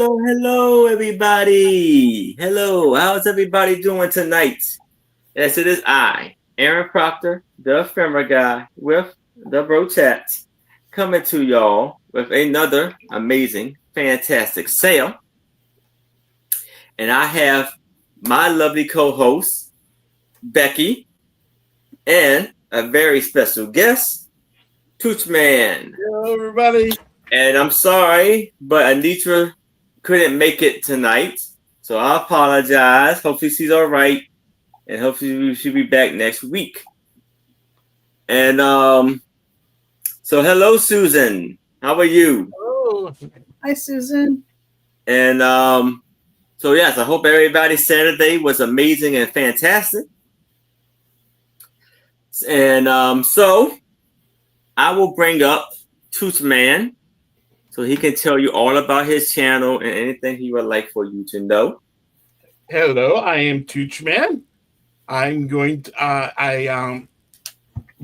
hello, everybody. Hello, how's everybody doing tonight? Yes, it is I, Aaron Proctor, the ephemera guy with the Bro Chat, coming to y'all with another amazing, fantastic sale. And I have my lovely co-host, Becky, and a very special guest, Toochman. Hello, everybody. And I'm sorry, but Anitra couldn't make it tonight. So I apologize. Hopefully she's all right. And hopefully she'll be back next week. And so hello Susan. How are you? Oh, Hi, Susan. And so yes, I hope everybody's Saturday was amazing and fantastic. And so I will bring up Toothman so he can tell you all about his channel and anything he would like for you to know. hello. I am Toochman. I'm going to. I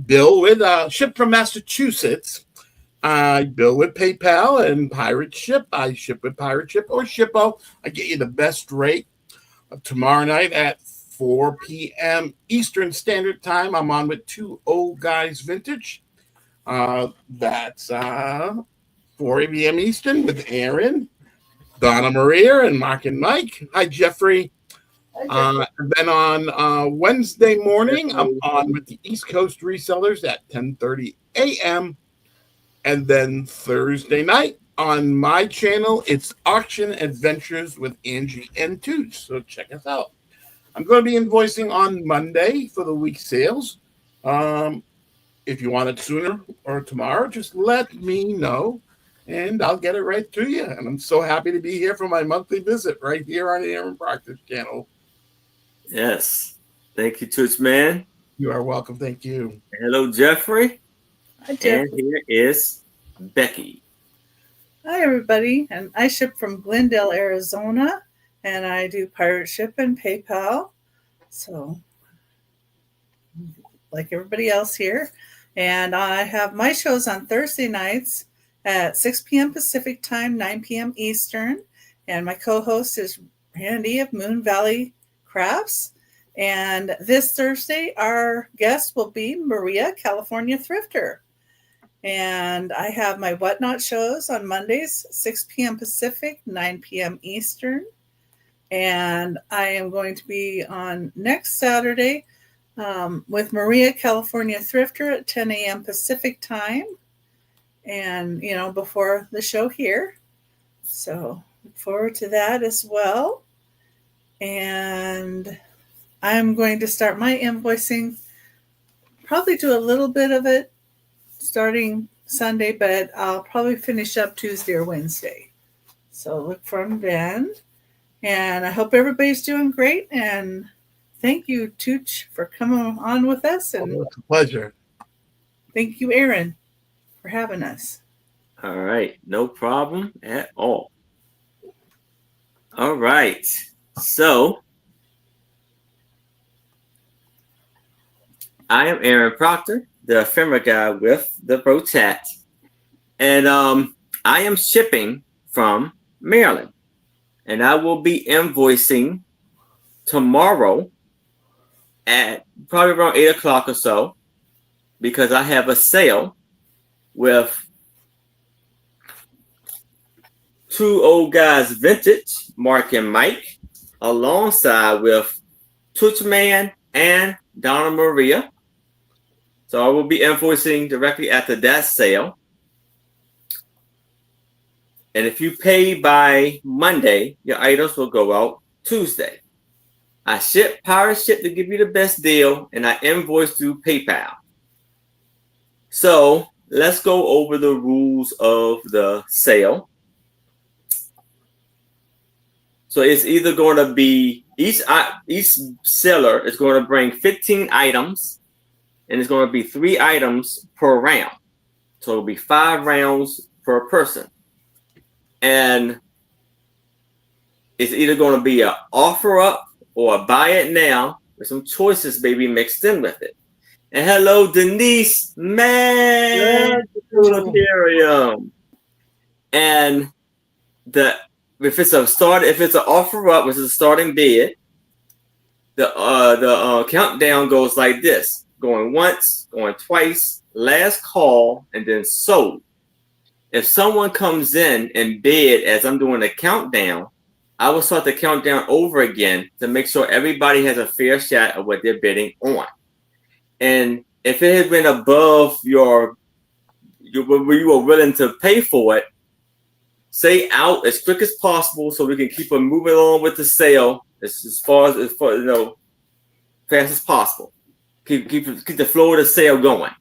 bill with ship from Massachusetts. I bill with PayPal and Pirate Ship. I ship with Pirate Ship or Shippo. I get you the best rate. Tomorrow night at 4 p.m. Eastern Standard Time, I'm on with Two Old Guys Vintage. That's 4 p.m. Eastern with Aaron, Donna Maria, and Mark and Mike. Hi, Jeffrey. And then on Wednesday morning, I'm on with the East Coast Resellers at 10:30 a.m. And then Thursday night on my channel, it's Auction Adventures with Angie and Tooch. So check us out. I'm going to be invoicing on Monday for the week sales. If you want it sooner or tomorrow, just let me know and I'll get it right to you. And I'm so happy to be here for my monthly visit right here on the Aaron Proctor's channel. Yes. Thank you, Toochman. You are welcome. Thank you. Hello, Jeffrey. Hi, Jeff. And here is Becky. Hi, everybody. And I ship from Glendale, Arizona, and I do pirate ship and PayPal. So, like everybody else here. And I have my shows on Thursday nights at 6 p.m. Pacific Time, 9 p.m. Eastern. And my co-host is Randy of Moon Valley Crafts. And this Thursday, our guest will be Maria, California Thrifter. And I have my Whatnot shows on Mondays, 6 p.m. Pacific, 9 p.m. Eastern. And I am going to be on next Saturday with Maria, California Thrifter at 10 a.m. Pacific time. And, before the show here. So look forward to that as well. And I'm going to start my invoicing, probably do a little bit of it starting Sunday, but I'll probably finish up Tuesday or Wednesday. So look from then. And I hope everybody's doing great. And thank you, Tooch, for coming on with us. And it's a pleasure. Thank you, Aaron, for having us. All right. No problem at all. All right. So I am Aaron Proctor, the ephemera guy with the Bro Chat. And I am shipping from Maryland. And I will be invoicing tomorrow at probably around 8 o'clock or so because I have a sale with Two Old Guys Vintage, Mark and Mike, alongside with Toochman and Donna Maria. So I will be invoicing directly after that sale. And if you pay by Monday, your items will go out Tuesday. I ship Pirate Ship to give you the best deal, and I invoice through PayPal. So let's go over the rules of the sale. So it's either going to be each seller is going to bring 15 items, and it's going to be 3 items per round. So it'll be 5 rounds per person. And it's either going to be an offer up or a buy it now with some choices maybe mixed in with it. And hello, Denise, man, Imperium. And the if it's an offer up, which is a starting bid, the countdown goes like this: going once, going twice, last call, and then sold. If someone comes in and bid as I'm doing the countdown, I will start the countdown over again to make sure everybody has a fair shot of what they're bidding on. And if it has been above where you were willing to pay for it, say out as quick as possible so we can keep on moving along with the sale as far fast as possible. Keep the flow of the sale going.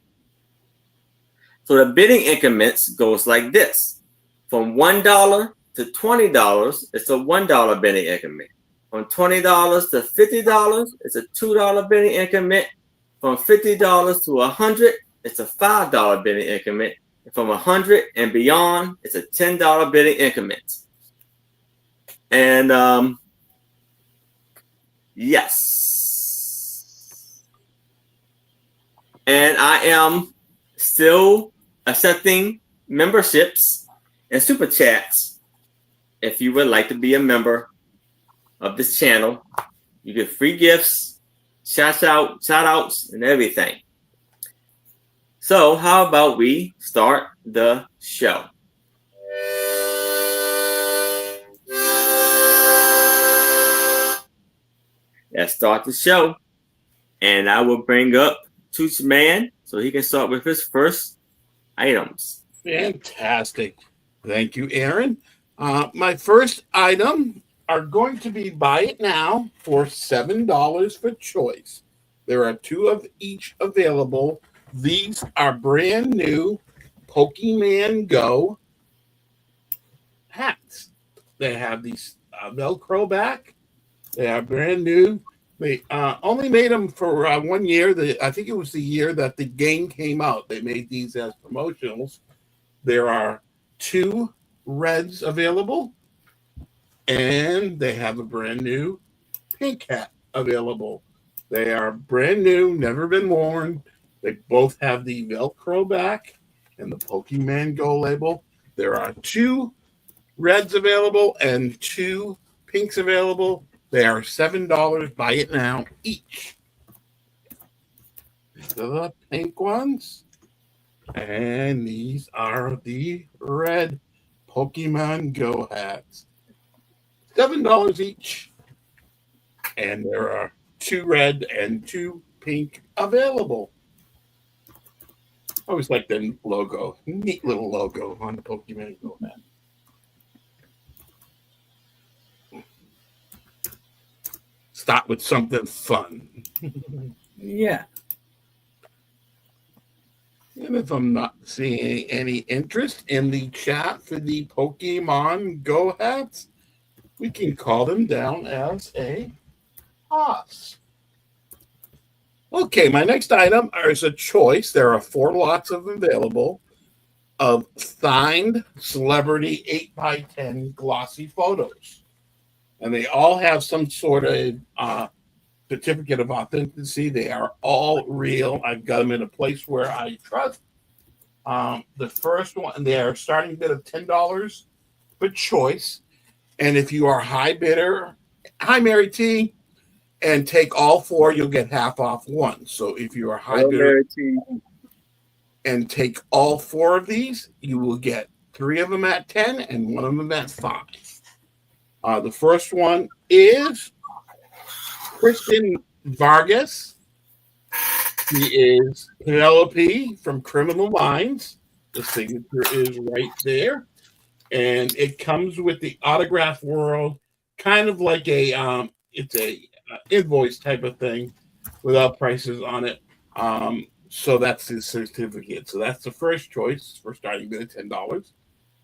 So the bidding increments goes like this: from $1 to $20, it's a $1 bidding increment. From $20 to $50, it's a $2 bidding increment. From $50 to $100, it's a $5 bidding increment. And from $100 and beyond, it's a $10 bidding increment. And yes. And I am still accepting memberships and super chats. If you would like to be a member of this channel, you get free gifts, shout outs, and everything. So how about we start the show? Let's start the show. And I will bring up Toochman so he can start with his first items. Fantastic. Thank you, Aaron. My first item are going to be buy it now for $7 for choice. There are 2 of each available. These are brand new Pokemon Go hats. They have these Velcro back. They are brand new. They only made them for 1 year. I think it was the year that the game came out. They made these as promotionals. There are 2 reds available, and they have a brand new pink hat available. They are brand new, never been worn. They both have the Velcro back and the Pokemon Go label. There are 2 reds available and 2 pinks available. They are $7. Buy it now each. These are the pink ones. And these are the red Pokemon Go hats. $7 each. And there are 2 red and 2 pink available. I always like the logo. Neat little logo on the Pokemon Go hat. Start with something fun. Yeah. And if I'm not seeing any interest in the chat for the Pokemon Go hats, we can call them down as a toss. Okay, my next item is a choice. There are 4 lots of available of signed celebrity 8x10 glossy photos. And they all have some sort of certificate of authenticity. They are all real. I've got them in a place where I trust. The first one, they are starting bid of $10 for choice. And if you are high bidder, hi Mary T, and take all 4, you'll get half off one. So if you are high bidder and take all 4 of these, you will get 3 of them at 10 and 1 of them at 5. The first one is Christian Vargas. He is Penelope from Criminal Minds. The signature is right there. And it comes with the autograph world, kind of like it's a invoice type of thing without prices on it. So that's his certificate. So that's the first choice for starting bid at $10.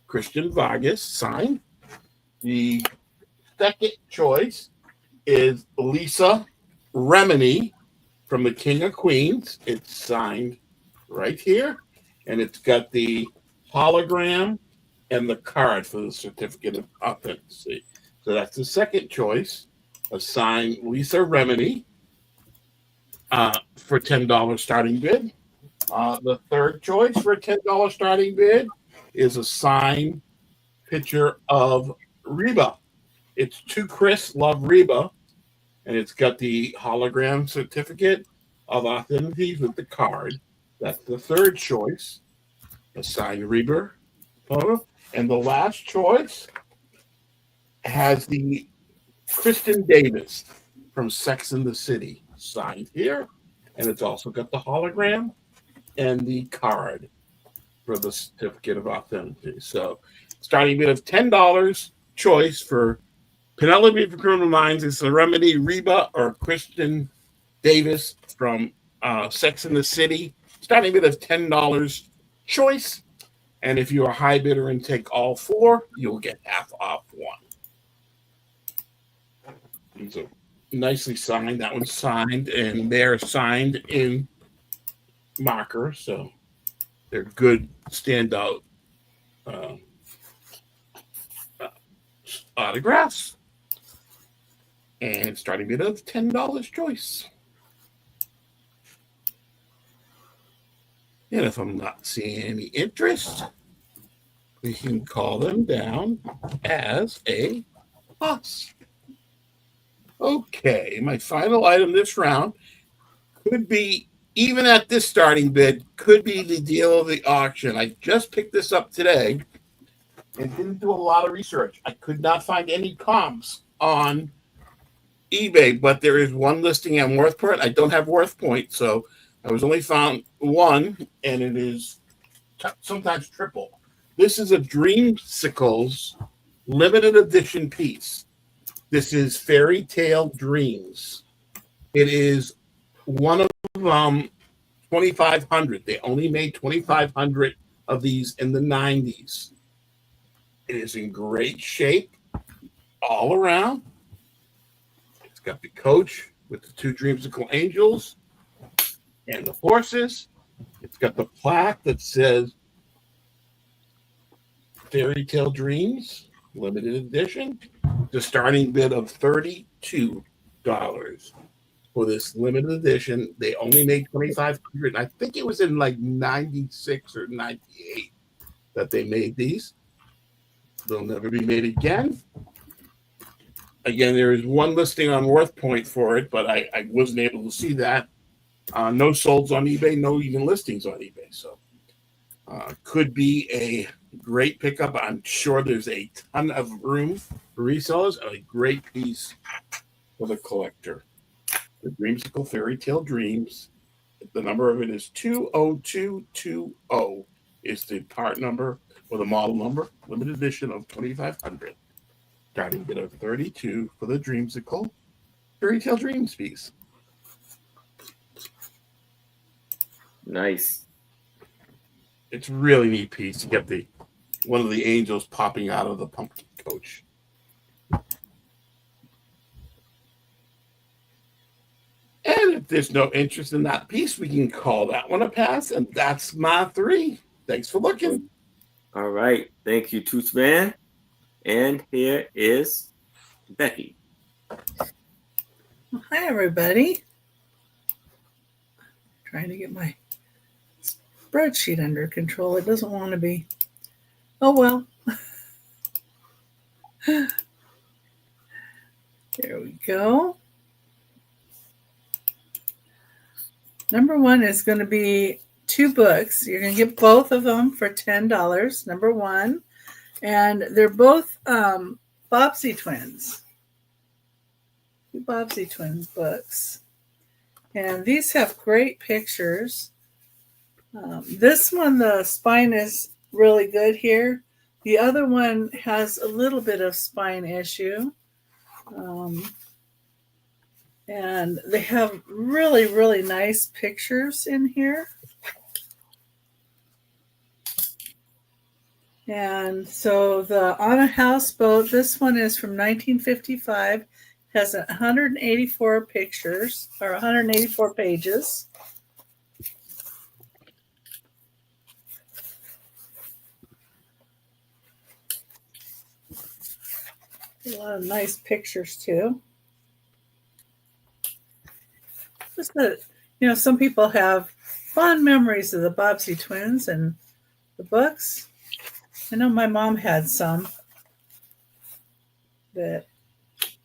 Christian Vargas signed. The second choice is Lisa Remini from the King of Queens. It's signed right here, and it's got the hologram and the card for the certificate of authenticity. So that's the second choice, a signed Lisa Remini for $10 starting bid. The third choice for a $10 starting bid is a signed picture of Reba. It's To Chris, Love Reba. And it's got the hologram certificate of authenticity with the card. That's the third choice. A signed Reba photo. And the last choice has the Kristen Davis from Sex and the City signed here. And it's also got the hologram and the card for the certificate of authenticity. So starting bid of $10 choice for Penelope from Criminal Minds is Serenity Reba or Kristen Davis from Sex and the City. Starting bid of $10 choice. And if you're a high bidder and take all four, you'll get half off one. These are nicely signed. That one's signed, and they're signed in marker, so they're good standout autographs. And starting bid of $10 choice. And if I'm not seeing any interest, we can call them down as a plus. Okay, my final item this round could be, even at this starting bid, could be the deal of the auction. I just picked this up today and didn't do a lot of research. I could not find any comps on eBay, but there is one listing on WorthPoint. I don't have WorthPoint, so I was only found one, and it is sometimes triple. This is a Dreamsicles limited edition piece. This is Fairy Tale Dreams. It is one of 2,500. They only made 2,500 of these in the 90s. It is in great shape all around. It's got the coach with the two Dreamsicle angels and the horses. It's got the plaque that says Fairy Tale Dreams, limited edition. The starting bid of $32 for this limited edition. They only made 2,500. I think it was in like 96 or 98 that they made these. They'll never be made again. Again, there is one listing on WorthPoint for it, but I wasn't able to see that. No solds on eBay, no even listings on eBay. So could be a great pickup. I'm sure there's a ton of room for resellers and a great piece for the collector. The Dreamsicle Fairy Tale Dreams. The number of it is 20220 is the part number or the model number. Limited edition of 2,500. Starting bid of $32 for the Dreamsicle Fairy Tale Dreams piece. Nice. It's a really neat piece. You get the one of the angels popping out of the pumpkin coach. And if there's no interest in that piece, we can call that one a pass. And that's my three. Thanks for looking. All right. Thank you, Toochman. And here is Becky. Hi, everybody. Trying to get my spreadsheet under control. It doesn't want to be. Oh, well. There we go. Number one is going to be 2 books. You're going to get both of them for $10. Number one. And they're both Bobbsey twins. 2 Bobbsey twins books. And these have great pictures. This one, the spine is really good here. The other one has a little bit of spine issue. And they have really, really nice pictures in here. And so the On a Houseboat, this one is from 1955, has 184 pictures, or 184 pages. A lot of nice pictures too. Just that, some people have fond memories of the Bobbsey twins and the books. I know my mom had some. that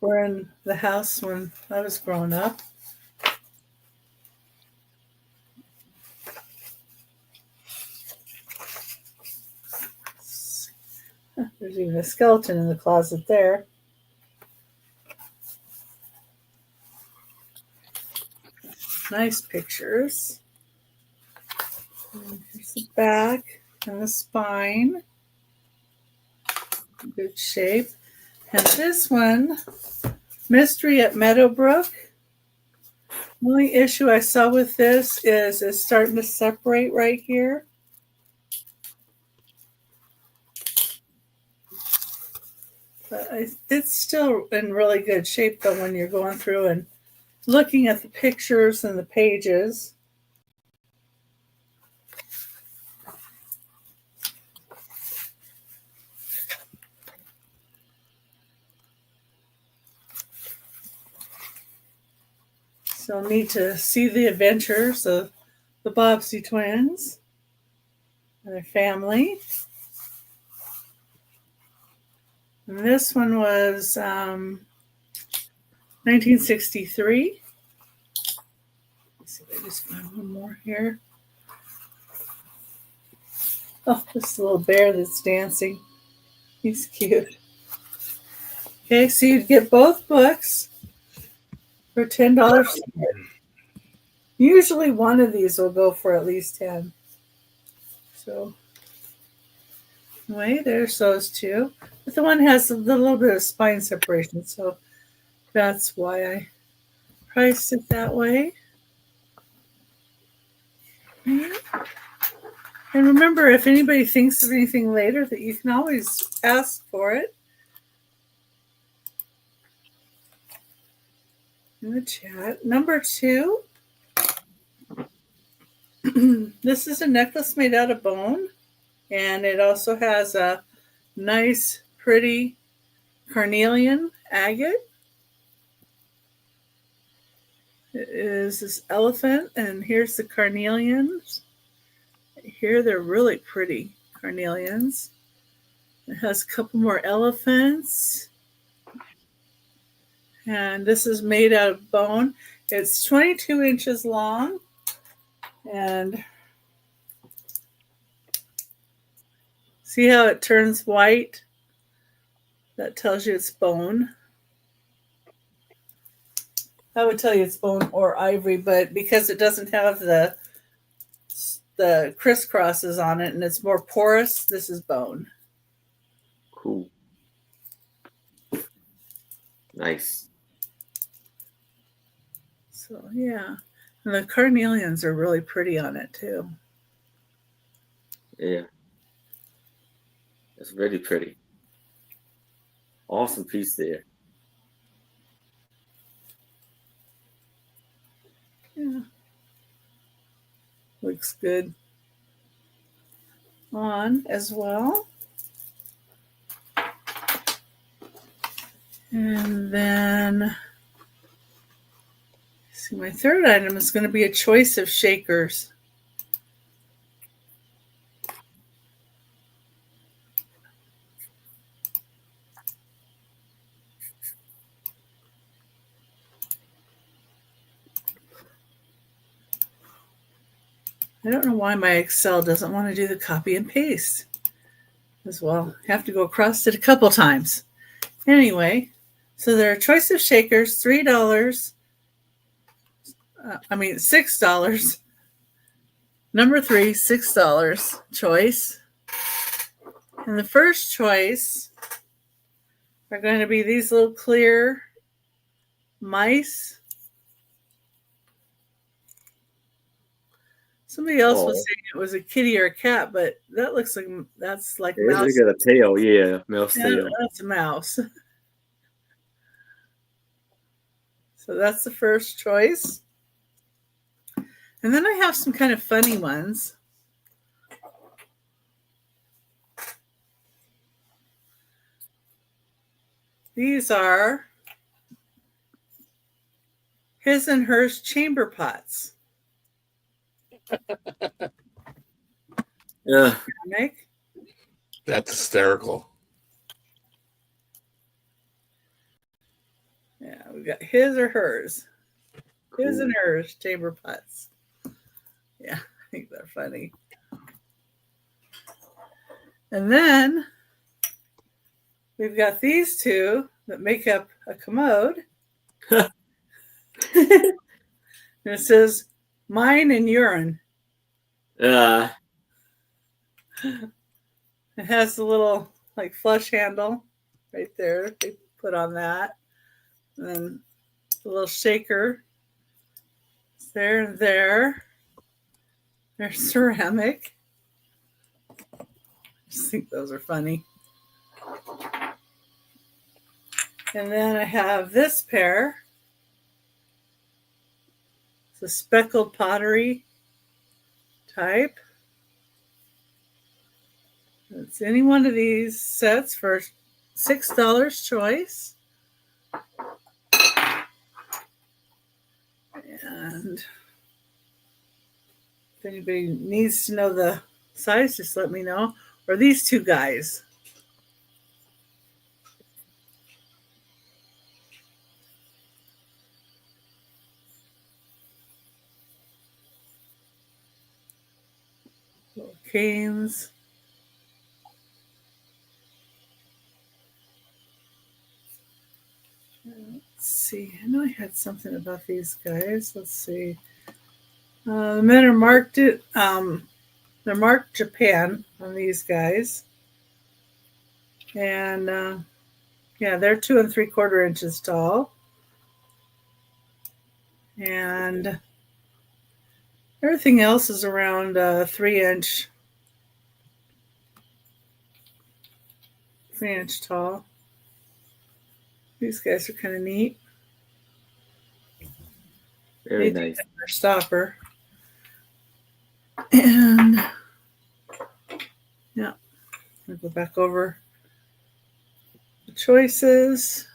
were in the house when I was growing up. There's even a skeleton in the closet there. Nice pictures. And here's the back and the spine. Good shape. And this one, Mystery at Meadowbrook. The only issue I saw with this is it's starting to separate right here. But it's still in really good shape though when you're going through and looking at the pictures and the pages. So need to see the adventures of the Bobbsey twins and their family. And this one was 1963. Let's see if I just find one more here. Oh, this little bear that's dancing. He's cute. Okay, so you'd get both books for $10. Usually one of these will go for at least $10. So anyway, there's those two. But the one has a little bit of spine separation, so that's why I priced it that way. And remember, if anybody thinks of anything later, that you can always ask for it in the chat. Number 2. This is a necklace made out of bone, and it also has a nice, pretty carnelian agate. It is this elephant, and here's the carnelians. Here they're really pretty carnelians. It has a couple more elephants. And this is made out of bone. It's 22 inches long. And see how it turns white? That tells you it's bone. I would tell you it's bone or ivory, but because it doesn't have the crisscrosses on it and it's more porous, this is bone. Cool. Nice. So, yeah. And the carnelians are really pretty on it, too. Yeah. It's really pretty. Awesome piece there. Yeah. Looks good on as well. And then, see, my third item is going to be a choice of shakers. I don't know why my Excel doesn't want to do the copy and paste as well. I have to go across it a couple times. Anyway, so there are choice of shakers, $3. $6. Number 3, $6 choice. And the first choice are going to be these little clear mice. Somebody else was saying it was a kitty or a cat, but that looks like that's like a mouse. They got a tail, yeah, mouse tail. That's a mouse. So that's the first choice. And then I have some kind of funny ones. These are his and hers chamber pots. Yeah. That's hysterical. Yeah, we got his or hers. His Cool. and hers chamber pots. Yeah, I think they're funny. And then we've got these two that make up a commode. And it says mine and urine. Uh, It has the little like flush handle right there. They put on that. And then the little shaker. It's there and there. They're ceramic. I just think those are funny. And then I have this pair. It's a speckled pottery type. It's any one of these sets for $6 choice. And if anybody needs to know the size, just let me know. Or these two guys. Little canes. Let's see. I know I had something about these guys. Let's see. The men are marked it. They're marked Japan on these guys, and yeah, they're 2 3/4 inches tall, and everything else is around 3 inch tall. These guys are kind of neat. very They do nice. have their stopper. And yeah, I'll go back over the choices.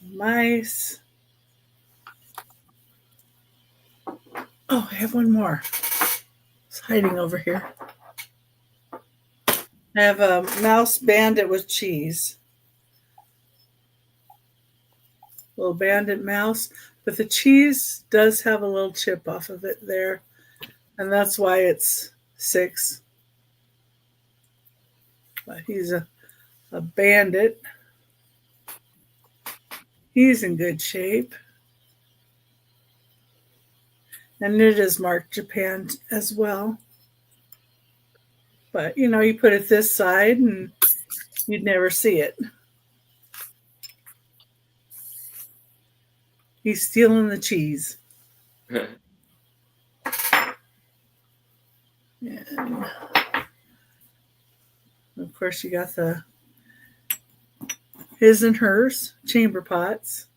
Mice. Oh, I have one more. It's hiding over here. I have a mouse bandit with cheese. Little bandit mouse, but the cheese does have a little chip off of it there, and that's why it's 6. But he's a bandit. He's in good shape. And it is marked Japan as well. But, you know, you put it this side and you'd never see it. He's stealing the cheese. And of course, you got the his and hers chamber pots.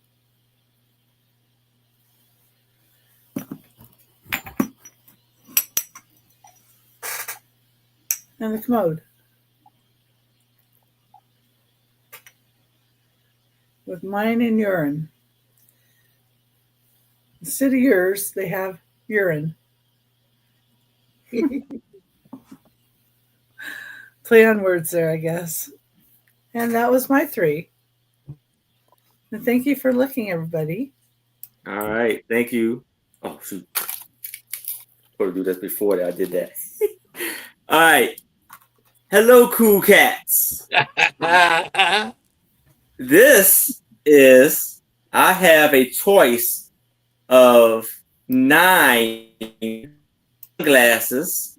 And the commode. With mine and urine. Instead of yours, they have urine. Play on words there, I guess. And that was my 3. And thank you for looking, everybody. All right, thank you. Oh shoot, supposed to do this before that. I did that. All right, hello, cool cats. This is I have a choice of 9 glasses.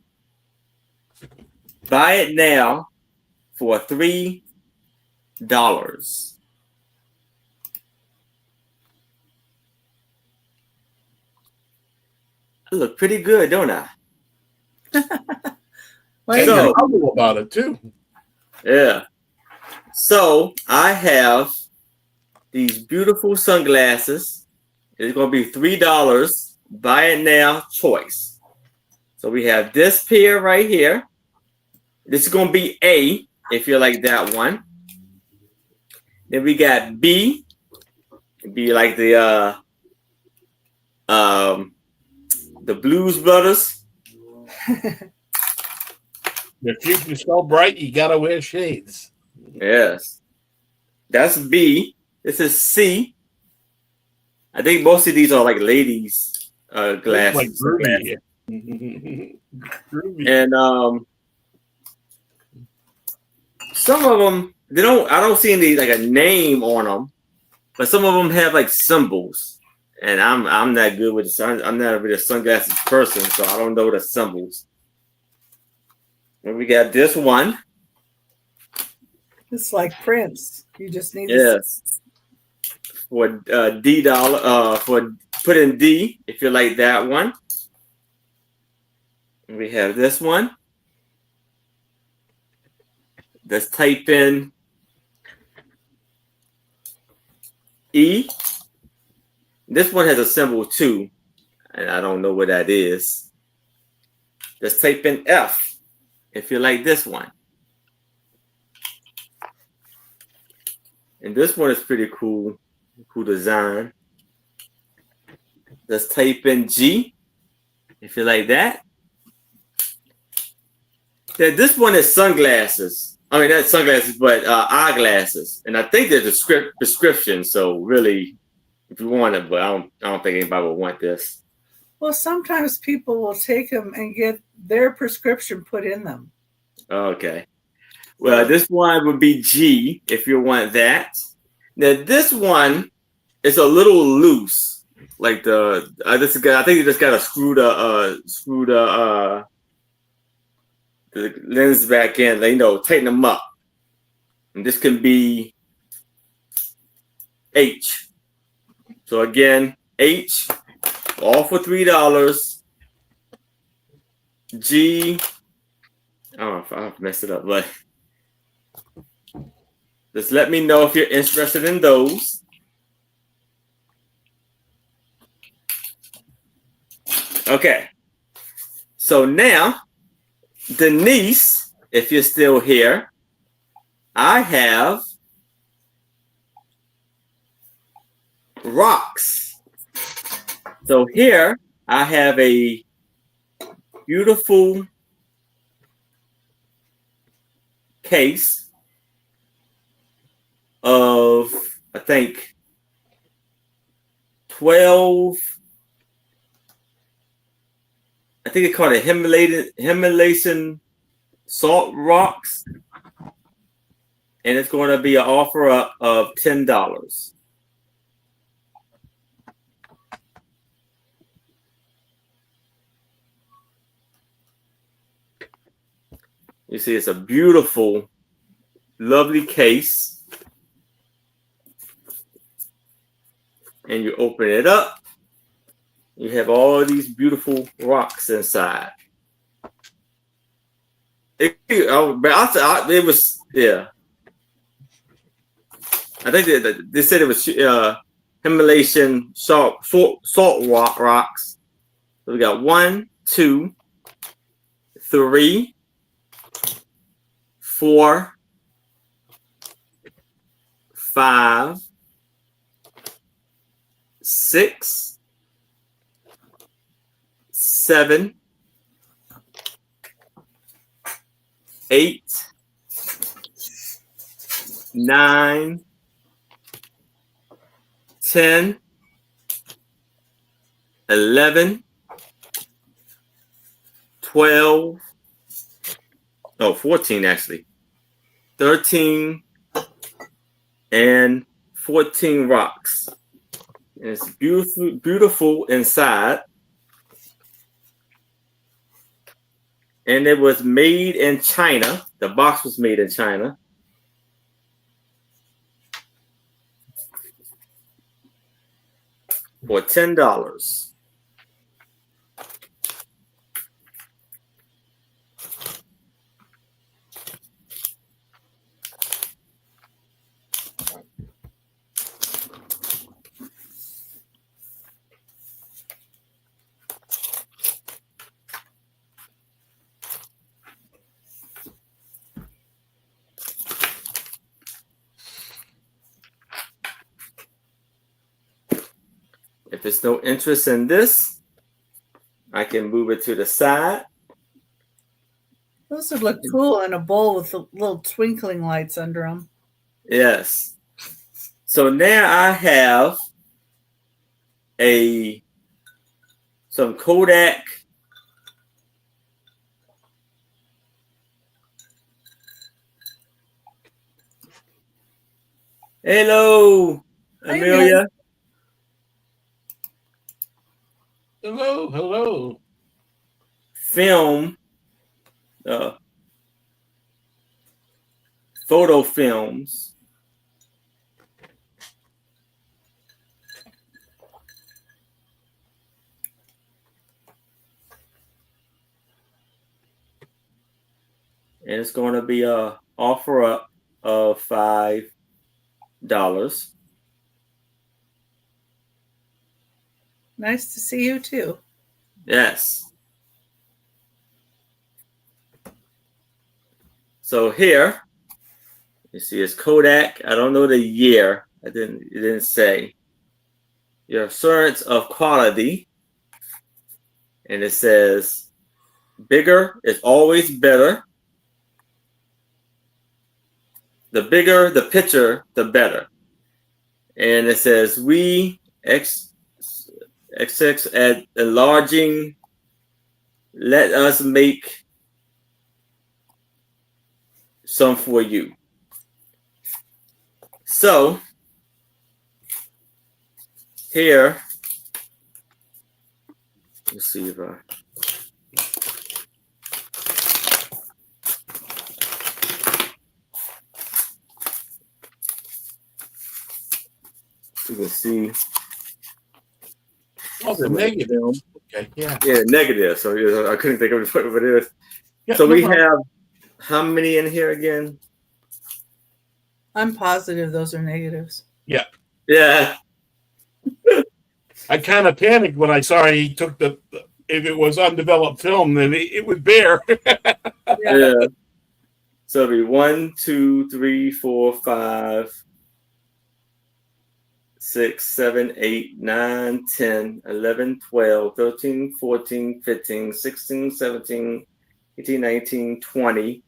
Buy it now for $3. I look pretty good, don't I? Why And So- you're humble about it too. Yeah. So I have these beautiful sunglasses. It's going to be $3. Buy it now choice. So we have this pair right here. This is going to be A if you like that one. Then we got B. It'd be like the Blues Brothers. The future's so bright, you gotta wear shades. Yes. That's B. This is C. I think most of these are like ladies' glasses. Like groovy. Groovy. And some of them, I don't see any like a name on them, but some of them have like symbols. And I'm not good with I'm not really a sunglasses person, so I don't know the symbols. And we got this one. It's like Prince. You just need Yes. For $D for put in D if you like that one. And we have this one. Let's type in E. This one has a symbol too, and I don't know what that is. Let's type in F if you like this one. And this one is pretty cool design. Let's type in G if you like that. Then this one is sunglasses. I mean, not sunglasses, but eyeglasses. And I think there's a prescription. So really, if you want it, but I don't think anybody would want this. Well, sometimes people will take them and get their prescription put in them. Okay. Well, this one would be G if you want that. Now this one is a little loose. Like this guy, I think you just got to screw the lens back in, tighten them up. And this can be H. So again, H, all for $3. G, I don't know if I messed it up, but just let me know if you're interested in those. Okay. So now, Denise, if you're still here, I have rocks. So here I have a beautiful case of, I think, 12. I think they call it Himalayan salt rocks. And it's going to be an offer up of $10. You see, it's a beautiful, lovely case. And you open it up. You have all these beautiful rocks inside. It was, yeah. I think they said it was Himalayan salt rocks. So we got 1, 2, 3, 4, 5, 6, 7, 8, 9, 10, 11, 12, no, 14 actually, 13, and 14 rocks. And it's beautiful, beautiful inside. And it was made in China. The box was made in China. For $10. If there's no interest in this, I can move it to the side. Those would look cool in a bowl with the little twinkling lights under them. Yes. So now I have some Kodak. Hello, Hi, Amelia. Hello. Film, photo films. And it's going to be a offer up of $5. Nice to see you too. Yes. So here, you see it's Kodak. I don't know the year. It didn't say. Your assurance of quality. And it says, bigger is always better. The bigger the picture, the better. And it says, we XX at enlarging, let us make some for you. So here, let's see if you can see. Oh, the negative. Okay, yeah. Yeah, negative. So I couldn't think of what it is. Yeah, so no we problem. have how many in here again? I'm positive those are negatives. Yeah. Yeah. I kind of panicked when I saw he took if it was undeveloped film, then it was bare. Yeah. So it'll be 1, 2, 3, 4, 5, 6, 7, 8, 9, 10, 11, 12, 13, 14, 15, 16, 17, 18, 19, 20,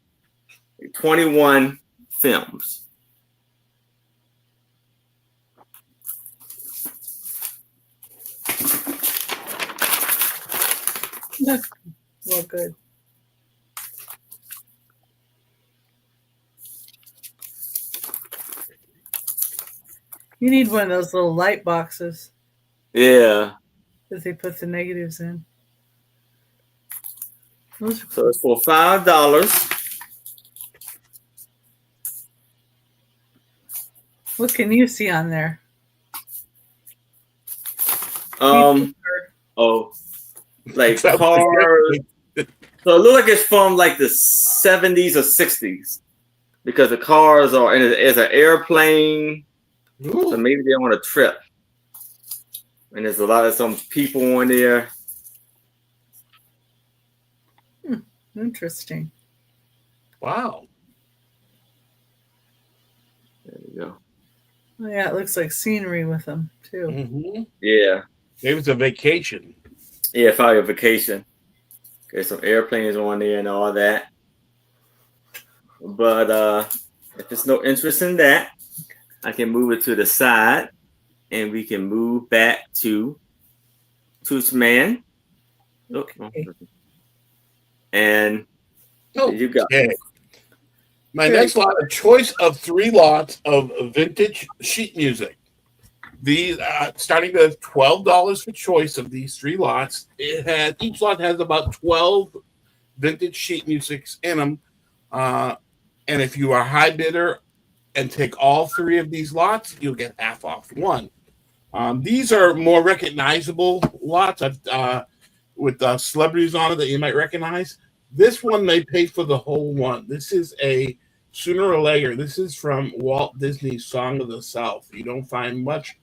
21 films. Well, good. You need one of those little light boxes Yeah. that they put the negatives in. Those are So it's for $5. What can you see on there? Like Sounds cars. like So it looks like it's from like the 70s or 60s because the cars are and it's an airplane. So maybe they're on a trip. And there's a lot of some people on there. Interesting. Wow. There you go. Oh, yeah, it looks like scenery with them too. Mm-hmm. Yeah. Maybe it's a vacation. Yeah, probably a vacation. There's some airplanes on there and all that. But if there's no interest in that, I can move it to the side and we can move back to Toochman. Okay. And you got Okay. My next lot, a choice of 3 lots of vintage sheet music. These starting with $12 for choice of these 3 lots. Each lot has about 12 vintage sheet musics in them. And if you are a high bidder and take all 3 of these lots, you'll get half off one. These are more recognizable lots with celebrities on it that you might recognize. This one may pay for the whole one. This is a Sooner or Later. This is from Walt Disney's Song of the South. You don't find much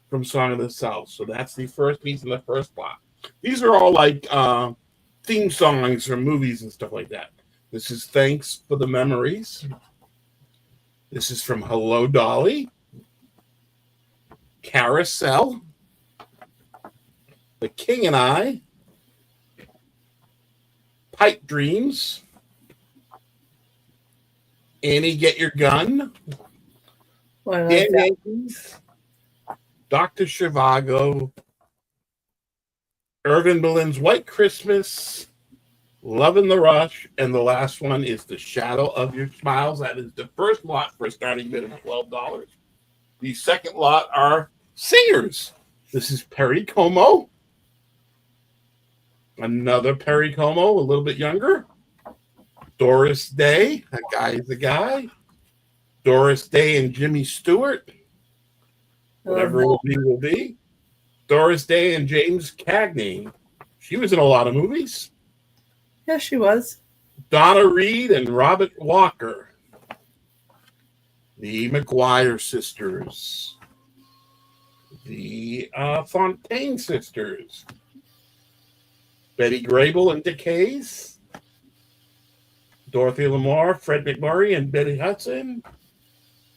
from Song of the South. So that's the first piece in the first block. These are all like theme songs from movies and stuff like that. This is Thanks for the Memories. This is from Hello, Dolly. Carousel. The King and I. Pipe Dreams. Annie, Get Your Gun, Well, I love Dan that. Yankees, Dr. Zhivago, Irvin Berlin's White Christmas, Love in the Rush, and the last one is The Shadow of Your Smiles. That is the first lot for a starting bid of $12. The second lot are singers. This is Perry Como, another Perry Como, a little bit younger. Doris Day, a guy is a guy. Doris Day and Jimmy Stewart, whatever it will be. Doris Day and James Cagney. She was in a lot of movies. Yeah, she was. Donna Reed and Robert Walker. The McGuire sisters. The Fontaine sisters. Betty Grable and Decays. Dorothy Lamar, Fred McMurray, and Betty Hudson.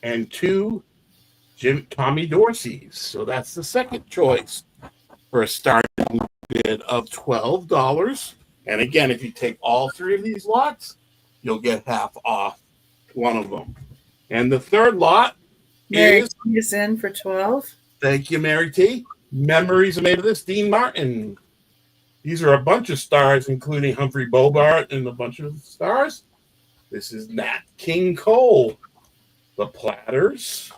And two Tommy Dorseys. So that's the second choice for a starting bid of $12. And again, if you take all three of these lots, you'll get half off one of them. And the third lot Mary is in for 12. Thank you, Mary T. Memories are made of this. Dean Martin. These are a bunch of stars, including Humphrey Bogart and a bunch of stars. This is Nat King Cole, the Platters,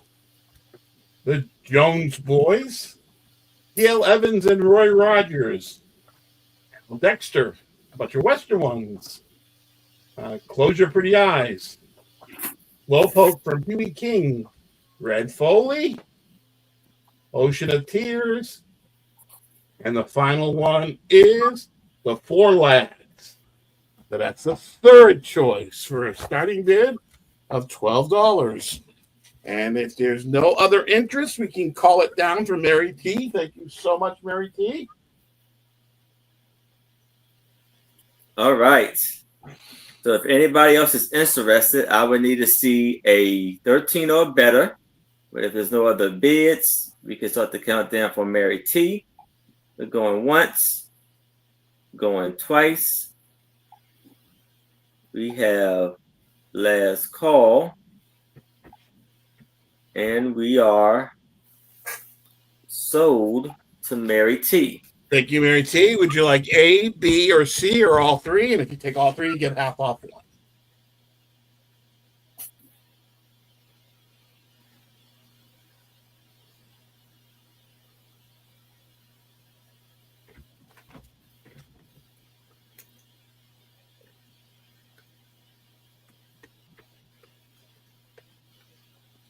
the Jones Boys, Gail Evans and Roy Rogers, Dexter, a bunch of Western ones, Close Your Pretty Eyes, Lowpoke from Huey King, Red Foley, Ocean of Tears, and the final one is The Four Lads. So that's the third choice for a starting bid of $12. And if there's no other interest, we can call it down for Mary T. Thank you so much, Mary T. All right. So if anybody else is interested, I would need to see a 13 or better. But if there's no other bids, we can start the countdown for Mary T. We're going once, going twice. We have last call. And we are sold to Mary T. Thank you, Mary T. Would you like A, B, or C, or all three? And if you take all three, you get half off one.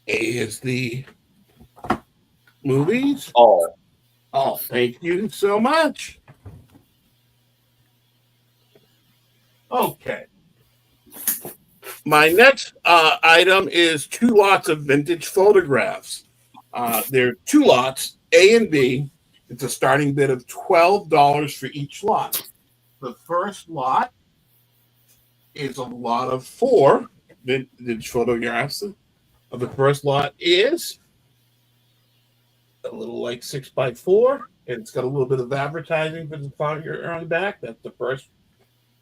A is the movies. All. Oh, thank you so much. Okay. My next item is 2 lots of vintage photographs. There are 2 lots, A and B. It's a starting bid of $12 for each lot. The first lot is a lot of 4 vintage photographs. The first lot is a little like 6x4, and it's got a little bit of advertising for the founder on the back. That's the first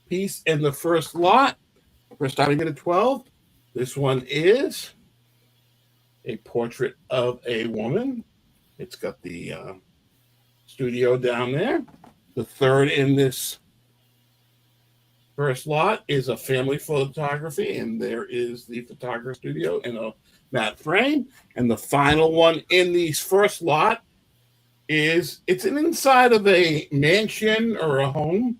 piece in the first lot. We're starting at 12. This one is a portrait of a woman. It's got the studio down there. The third in this first lot is a family photography, and there is the photographer studio in a matte frame. And the final one in these first lot is it's an inside of a mansion or a home,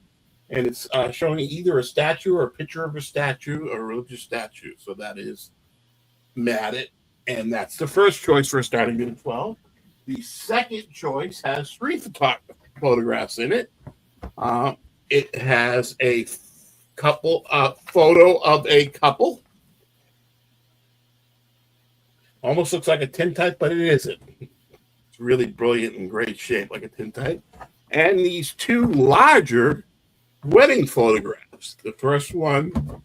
and it's showing either a statue or a picture of a statue, a religious statue. So that is matted, and that's the first choice for starting bid of 12. The second choice has 3 photographs in it. It has a couple photo of a couple. Almost looks like a tintype, but it isn't. It's really brilliant and great shape, like a tintype. And these 2 larger wedding photographs. The first one,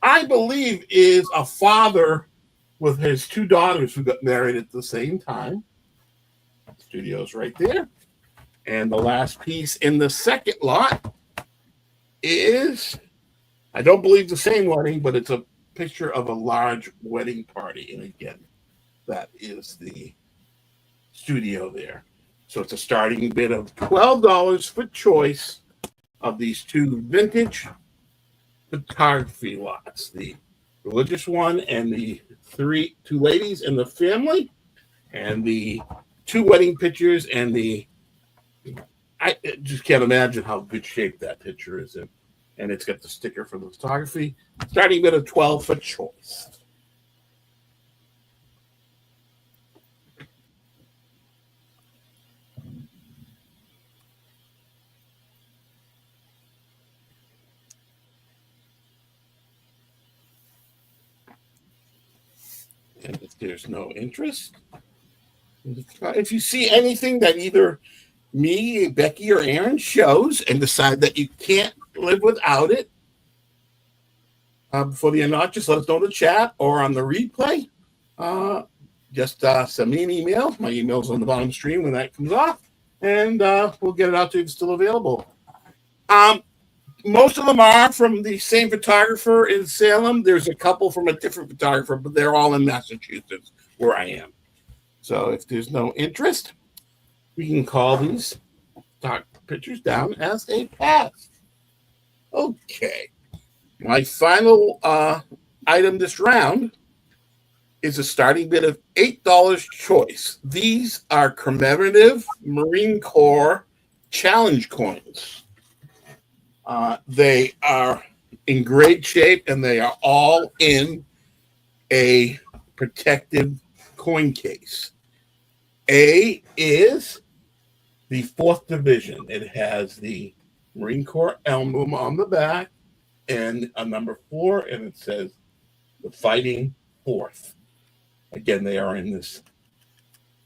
I believe, is a father with his 2 daughters who got married at the same time. The studio's right there. And the last piece in the second lot is, I don't believe the same wedding, but it's a picture of a large wedding party. And again, that is the studio there. So it's a starting bid of $12 for choice of these two vintage photography lots, the religious one and the two ladies and the family, and the two wedding pictures and I just can't imagine how good shape that picture is in. And it's got the sticker for the photography. Starting bid of 12 for choice. And if there's no interest, if you see anything that either me, Becky, or Aaron shows and decide that you can't live without it, before the end, just let us know in the chat or on the replay. Just send me an email. My email's on the bottom of the screen when that comes off, and we'll get it out to you if it's still available. Most of them are from the same photographer in Salem. There's a couple from a different photographer, but they're all in Massachusetts, where I am. So if there's no interest, we can call these stock pictures down as a pass. Okay. My final item this round is a starting bid of $8 choice. These are commemorative Marine Corps challenge coins. They are in great shape, and they are all in a protective coin case. A is the 4th Division. It has the Marine Corps emblem on the back and a number 4, and it says the Fighting 4th. Again, they are in this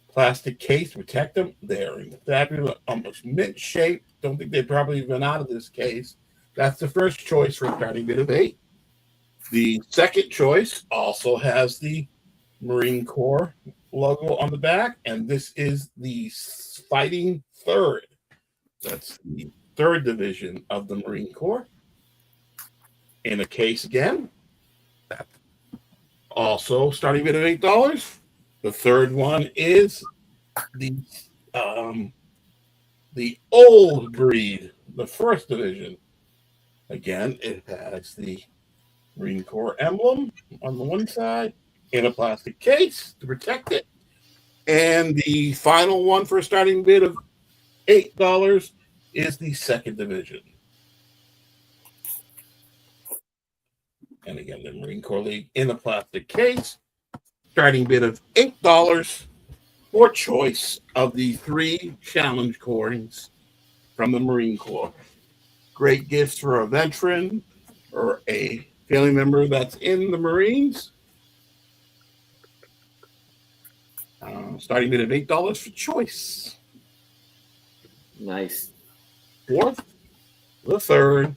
plastic case to protect them. They are in fabulous, almost mint shape. Don't think they've probably been out of this case. That's the first choice for a starting bid of 8. The second choice also has the Marine Corps logo on the back, and this is the Fighting 3rd. That's the 3rd Division of the Marine Corps. In a case again. Also starting bid of $8. The third one is the old breed, the 1st Division. Again, it has the Marine Corps emblem on the one side in a plastic case to protect it. And the final one for a starting bid of $8 is the 2nd Division. And again, the Marine Corps League in a plastic case. Starting bid of $8 for choice of the 3 challenge coins from the Marine Corps. Great gifts for a veteran or a family member that's in the Marines. Starting bid of $8 for choice. Nice. 4th, the 3rd.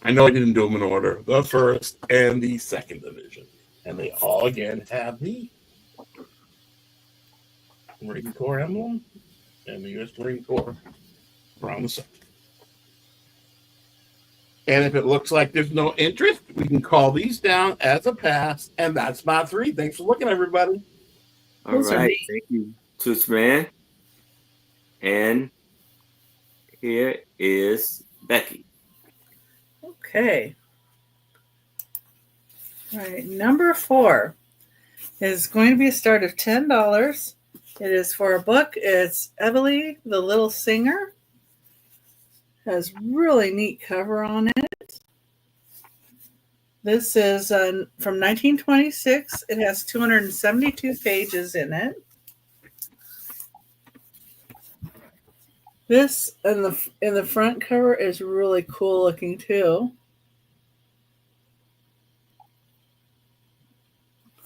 I know I didn't do them in order. The 1st and the 2nd Division. And they all, again, have the Marine Corps emblem and the U.S. Marine Corps around the side. And if it looks like there's no interest, we can call these down as a pass. And that's my 3. Thanks for looking, everybody. All right. Thank you, Toochman. And here is Becky. Okay. All right. Number 4 is going to be a start of $10. It is for a book. It's Evely, the Little Singer. Has really neat cover on it. This is from 1926. It has 272 pages in it. This in the front cover is really cool looking too.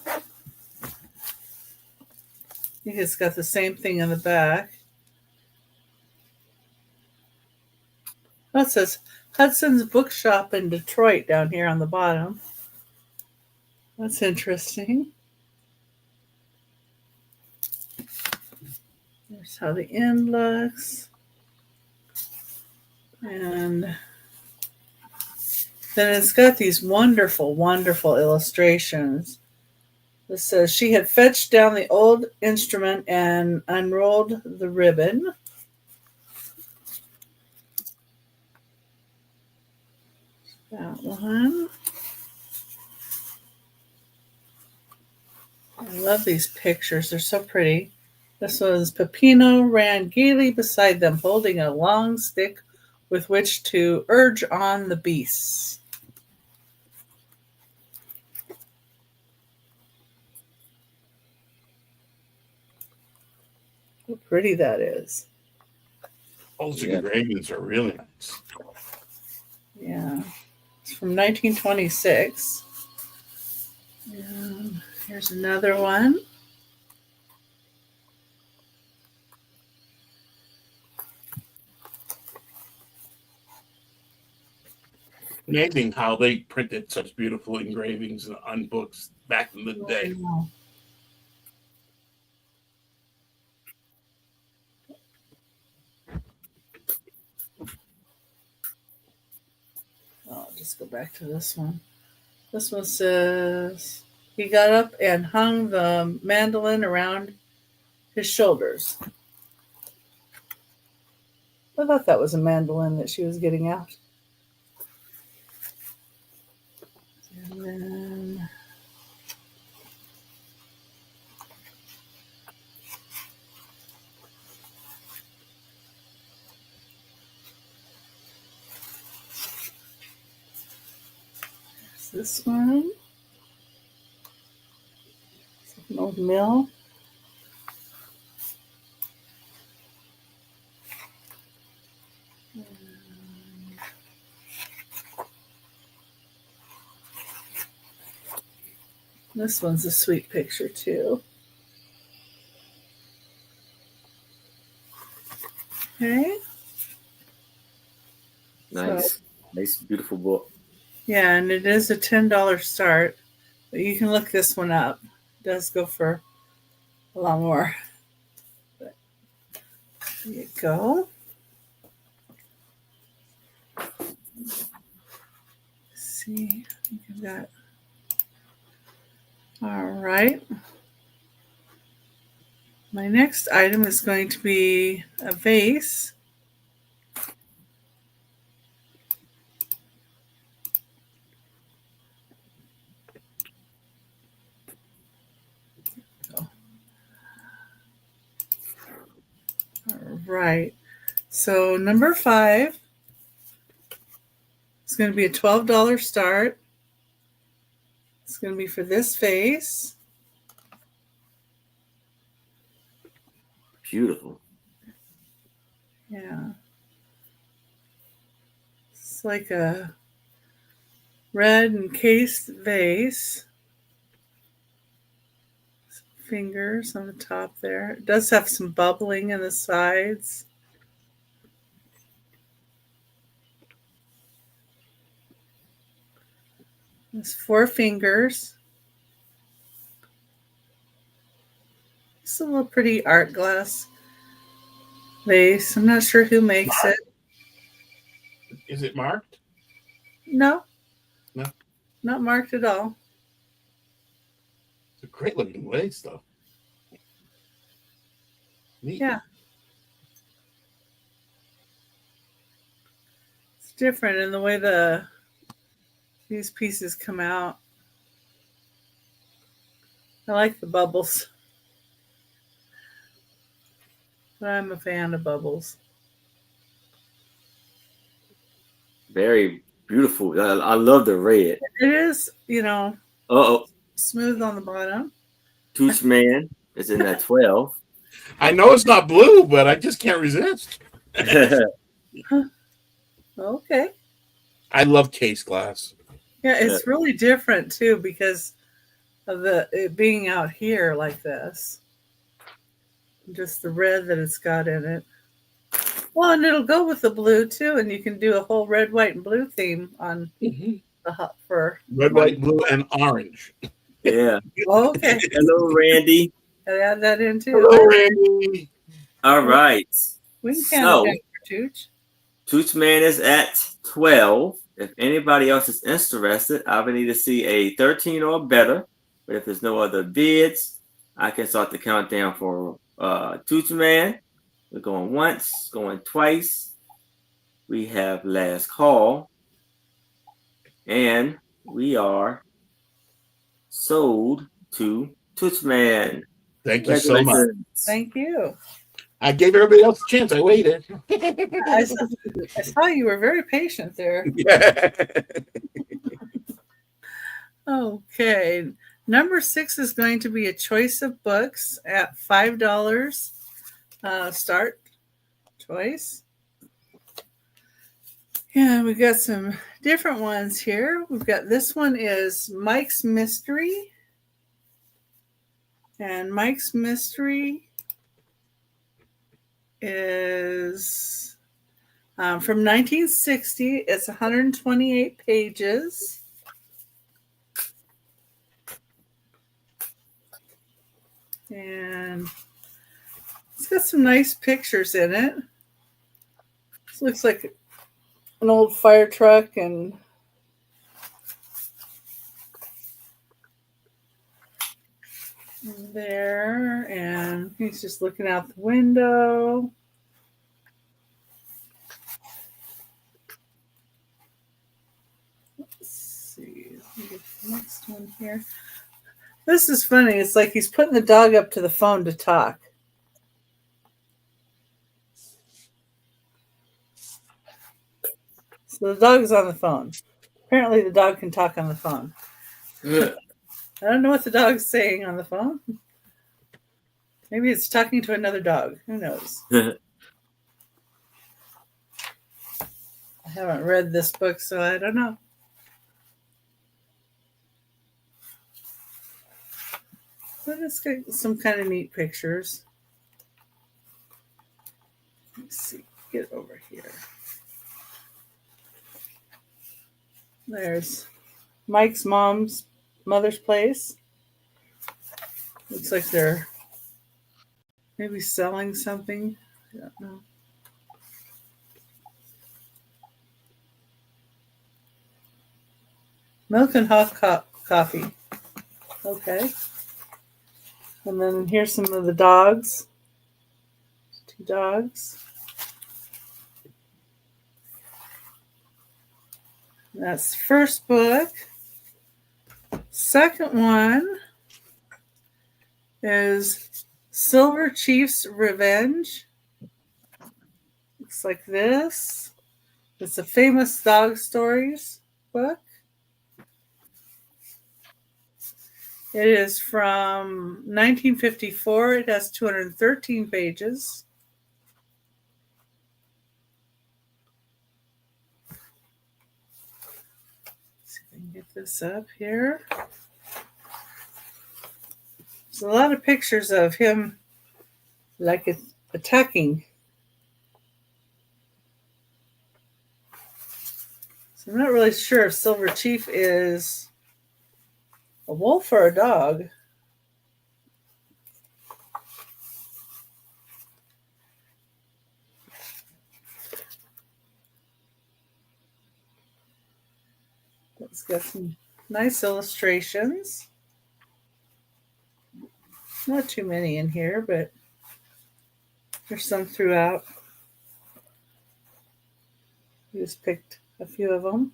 I think it's got the same thing in the back. That says Hudson's Bookshop in Detroit down here on the bottom. That's interesting. There's how the end looks. And Then it's got these wonderful, wonderful illustrations. This says she had fetched down the old instrument and unrolled the ribbon. That one. I love these pictures. They're so pretty. This was Peppino ran gaily beside them, holding a long stick with which to urge on the beasts. How pretty that is. Those engravings are really nice. Yeah. It's from 1926. And here's another one. Amazing how they printed such beautiful engravings on books back in the day. I'll just go back to this one. This one says he got up and hung the mandolin around his shoulders. I thought that was a mandolin that she was getting out. And then there's this one. It's an old mill. This one's a sweet picture too. Okay. Nice. So, Nice, beautiful book. yeah, and it is a $10 start, but you can look this one up. It does go for a lot more. But there you go. Let's see, I think I've got. All right. My next item is going to be a vase. All right. So number 5 is going to be a $12 start. It's going to be for this vase. Beautiful. Yeah. It's like a red encased vase. Some fingers on the top there. It does have some bubbling in the sides. There's 4 fingers. It's a little pretty art glass vase. I'm not sure who makes it. Is it marked? No. No. Not marked at all. It's a great looking vase, though. Neat. Yeah. It's different in the way these pieces come out. I like the bubbles. But I'm a fan of bubbles. Very beautiful. I love the red. It is, Uh-oh. smooth on the bottom. Toochman is in that 12. I know it's not blue, but I just can't resist. Okay. I love case glass. Yeah, it's really different too because of it being out here like this. Just the red that it's got in it. Well, and it'll go with the blue too, and you can do a whole red, white, and blue theme on the hot for red, white, blue, and orange. Yeah. Okay. Hello, Randy. I'll add that in too. Hello, Randy. All right. We can count it down for Tooch. Toochman is at 12. If anybody else is interested, I would need to see a 13 or better. But if there's no other bids, I can start the countdown for Toochman. We're going once, going twice. We have last call. And we are sold to Toochman. Thank you so much. Thank you. I gave everybody else a chance. I waited. I saw you were very patient there. Yeah. Okay. Number 6 is going to be a choice of books at $5 start choice. Yeah, we've got some different ones here. We've got this one is Mike's Mystery. And Mike's Mystery is from 1960. It's 128 pages. And it's got some nice pictures in it. This looks like an old fire truck and there, and he's just looking out the window. Let's see. Let me get the next one here. This is funny. It's like he's putting the dog up to the phone to talk. So the dog is on the phone. Apparently the dog can talk on the phone. I don't know what the dog's saying on the phone. Maybe it's talking to another dog. Who knows? I haven't read this book, so I don't know. But it's got some kind of neat pictures. Let's see. Get over here. There's Mike's mother's place. Looks like they're maybe selling something. I don't know. Milk and hot coffee. Okay. And then here's some of the dogs. 2 dogs. That's the first book. Second one is Silver Chief's Revenge. Looks like this. It's a famous dog stories book. It is from 1954. It has 213 pages. Let's see if I can get this up here. There's a lot of pictures of him like attacking. So I'm not really sure if Silver Chief is a wolf or a dog. It's got some nice illustrations. Not too many in here, but there's some throughout. We just picked a few of them.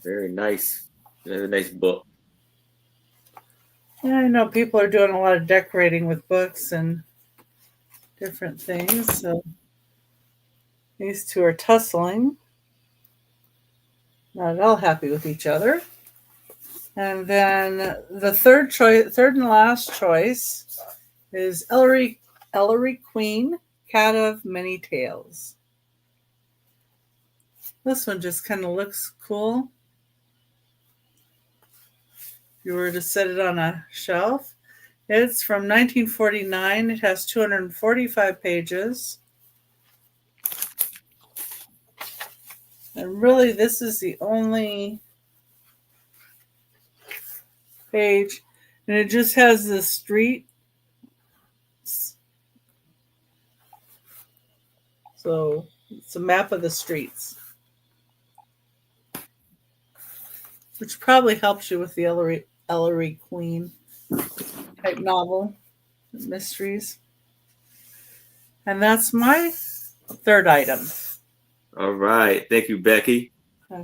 Very nice book. Yeah, I know people are doing a lot of decorating with books and different things. So these 2 are tussling. Not at all happy with each other. And then the third and last choice is Ellery Queen, Cat of Many Tails. This one just kind of looks cool. If you were to set it on a shelf. It's from 1949. It has 245 pages. And really, this is the only page. And it just has the street So it's a map of the streets, which probably helps you with the Ellery Queen type novel mysteries. And that's my third item. All right. Thank you, Becky.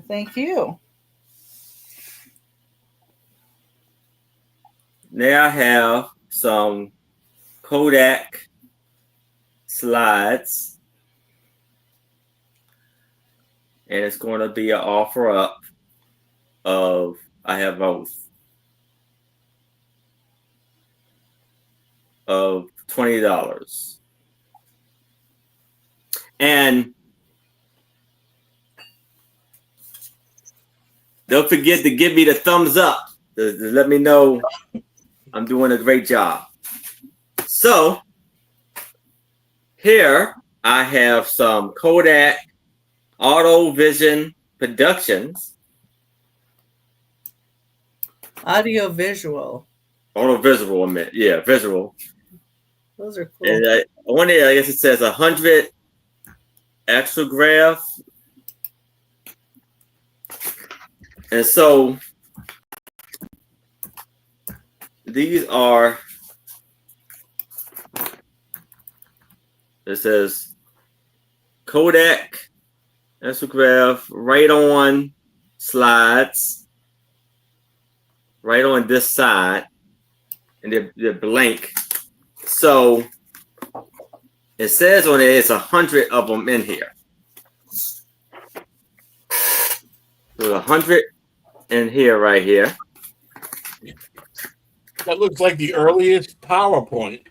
Thank you. Now I have some Kodak slides. And it's going to be an offer up of, I have both, of $20. And don't forget to give me the thumbs up to let me know I'm doing a great job. So here I have some Kodak Auto Vision Productions. Audio visual. Auto visual, I meant. Yeah, visual. Those are cool. And on there, I guess it says 100 extra graph. And so these are, it says Kodak Exograph right on slides, right on this side, and they're blank. So it says on it, it's 100 of them in here. So 100 in here, right here. That looks like the earliest PowerPoint.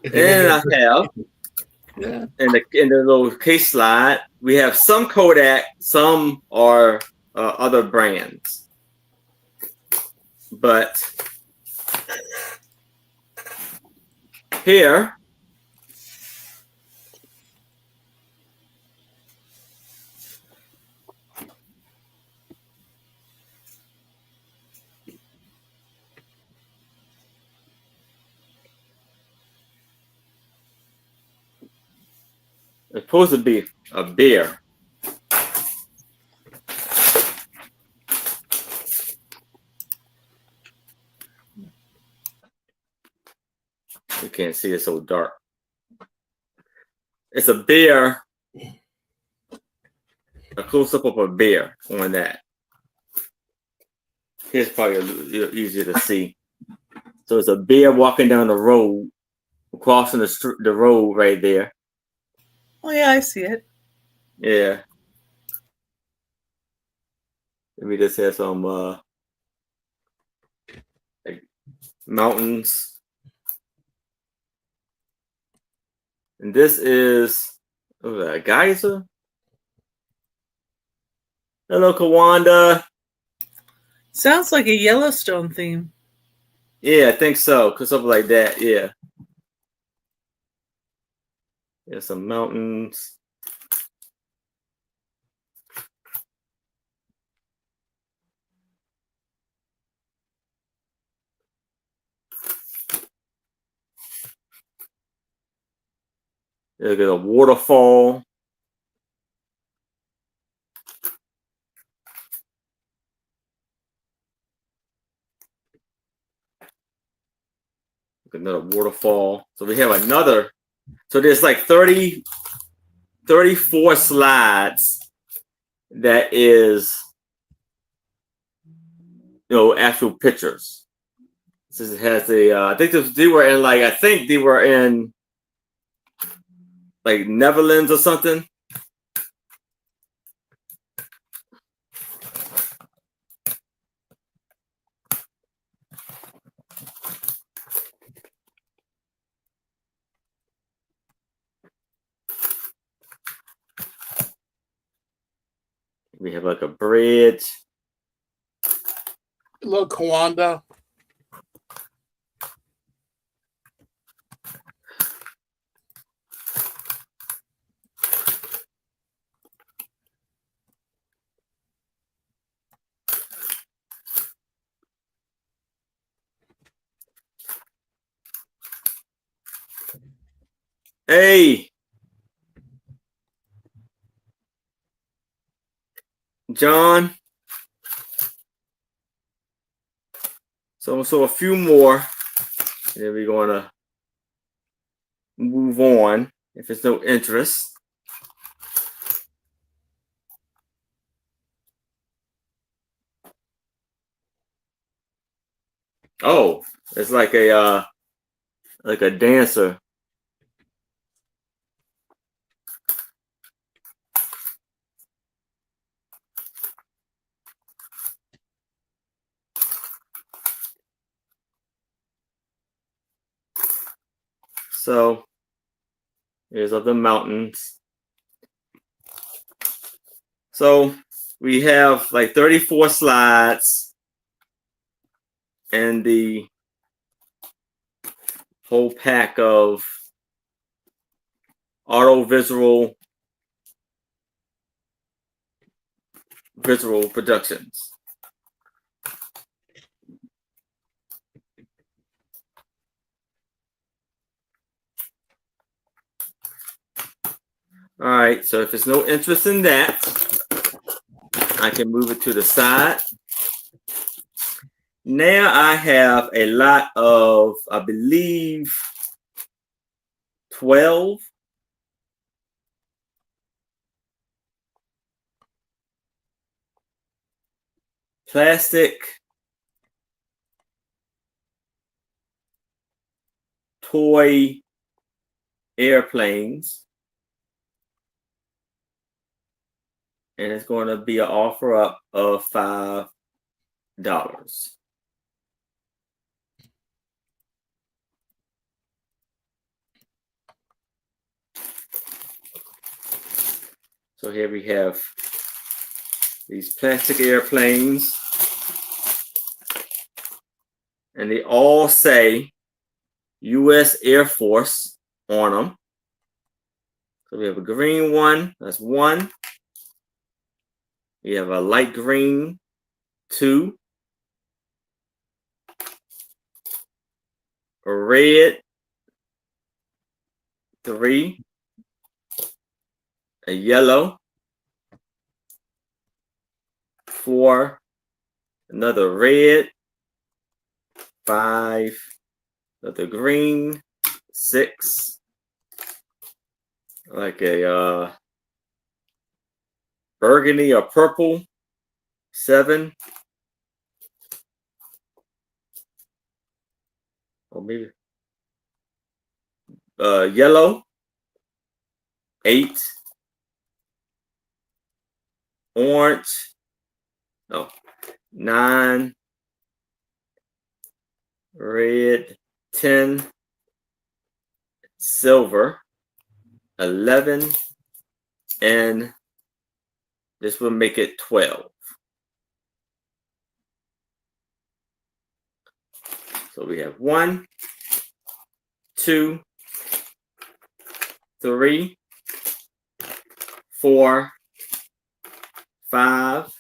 And I have in the little case slide, we have some Kodak, some are other brands, but here it's supposed to be a beer. You can't see, it's so dark. It's a beer, a close up of a beer on that. Here's probably a little easier to see. So it's a bear walking down the road, crossing the road right there. Oh yeah, I see it. Yeah. Let me just have some like mountains. And this is a geyser. Hello, Kawanda. Sounds like a Yellowstone theme. Yeah, I think so. Cause something like that. Yeah. There's some mountains. There's a waterfall. Another waterfall. So we have another. So there's like 34 slides that is, actual pictures. This has I think they were in like Netherlands or something. We have like a bridge. Hello, Kawanda. Hey, John. So a few more, and then we're gonna move on if there's no interest. Oh, it's like a dancer. So here's of the mountains. So we have like 34 slides and the whole pack of auto visual productions. All right, so if there's no interest in that, I can move it to the side. Now I have a lot of, I believe, 12 plastic toy airplanes. And it's going to be an offer up of $5. So here we have these plastic airplanes, and they all say U.S. Air Force on them. So we have a green one, that's 1. We have a light green, 2. A red, 3. A yellow, 4. Another red, 5. Another green, 6. Like a burgundy or purple, 7. Or maybe yellow, 8. Orange, 9. Red, 10. Silver, 11. And this will make it 12. So we have 1, 2, 3, 4, 5,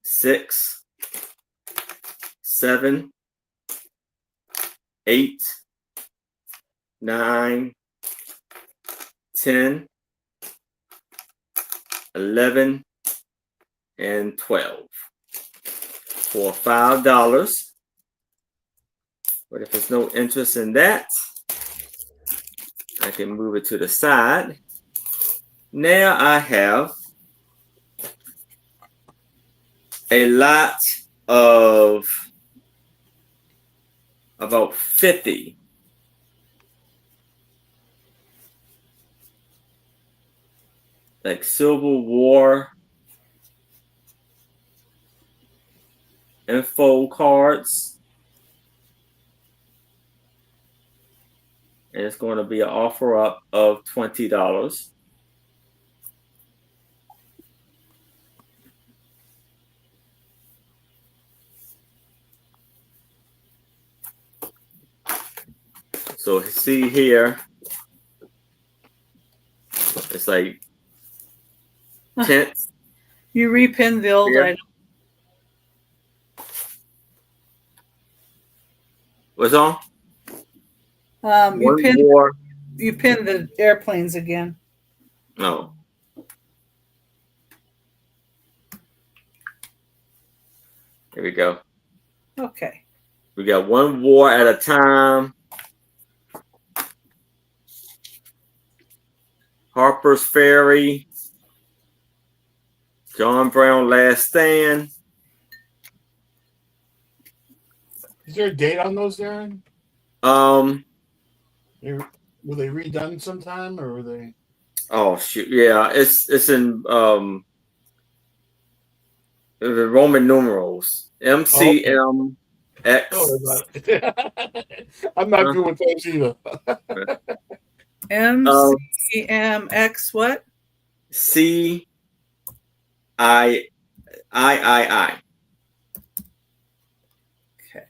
6, 7, 8, 9, 10, 11, and 12 for $5. But if there's no interest in that, I can move it to the side. Now I have a lot of about 50 like Civil War info cards. And it's going to be an offer up of $20. So see here, it's like tents. You repinned the old item. What's on? You pinned War You pinned the airplanes again. No. Here we go. Okay. We got one war at a time. Harper's Ferry. John Brown Last Stand. Is there a date on those, Darren? Um. Were they redone sometime, or were they? Oh shoot! Yeah, it's in the Roman numerals. MCMX. Oh, I'm not good with those either. MCMX what? C I. Okay.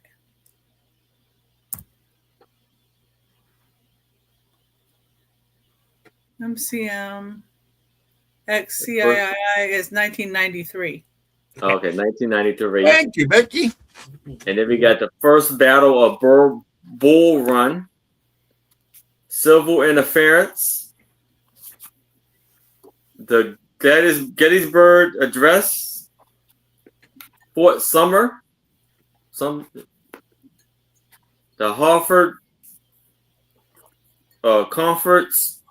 MCM XCII is 1993. Okay, 1993. Thank you, Becky. And then we got the first battle of Bull Run, civil interference, the Gettysburg Address, Fort Summer, the Hartford Conference,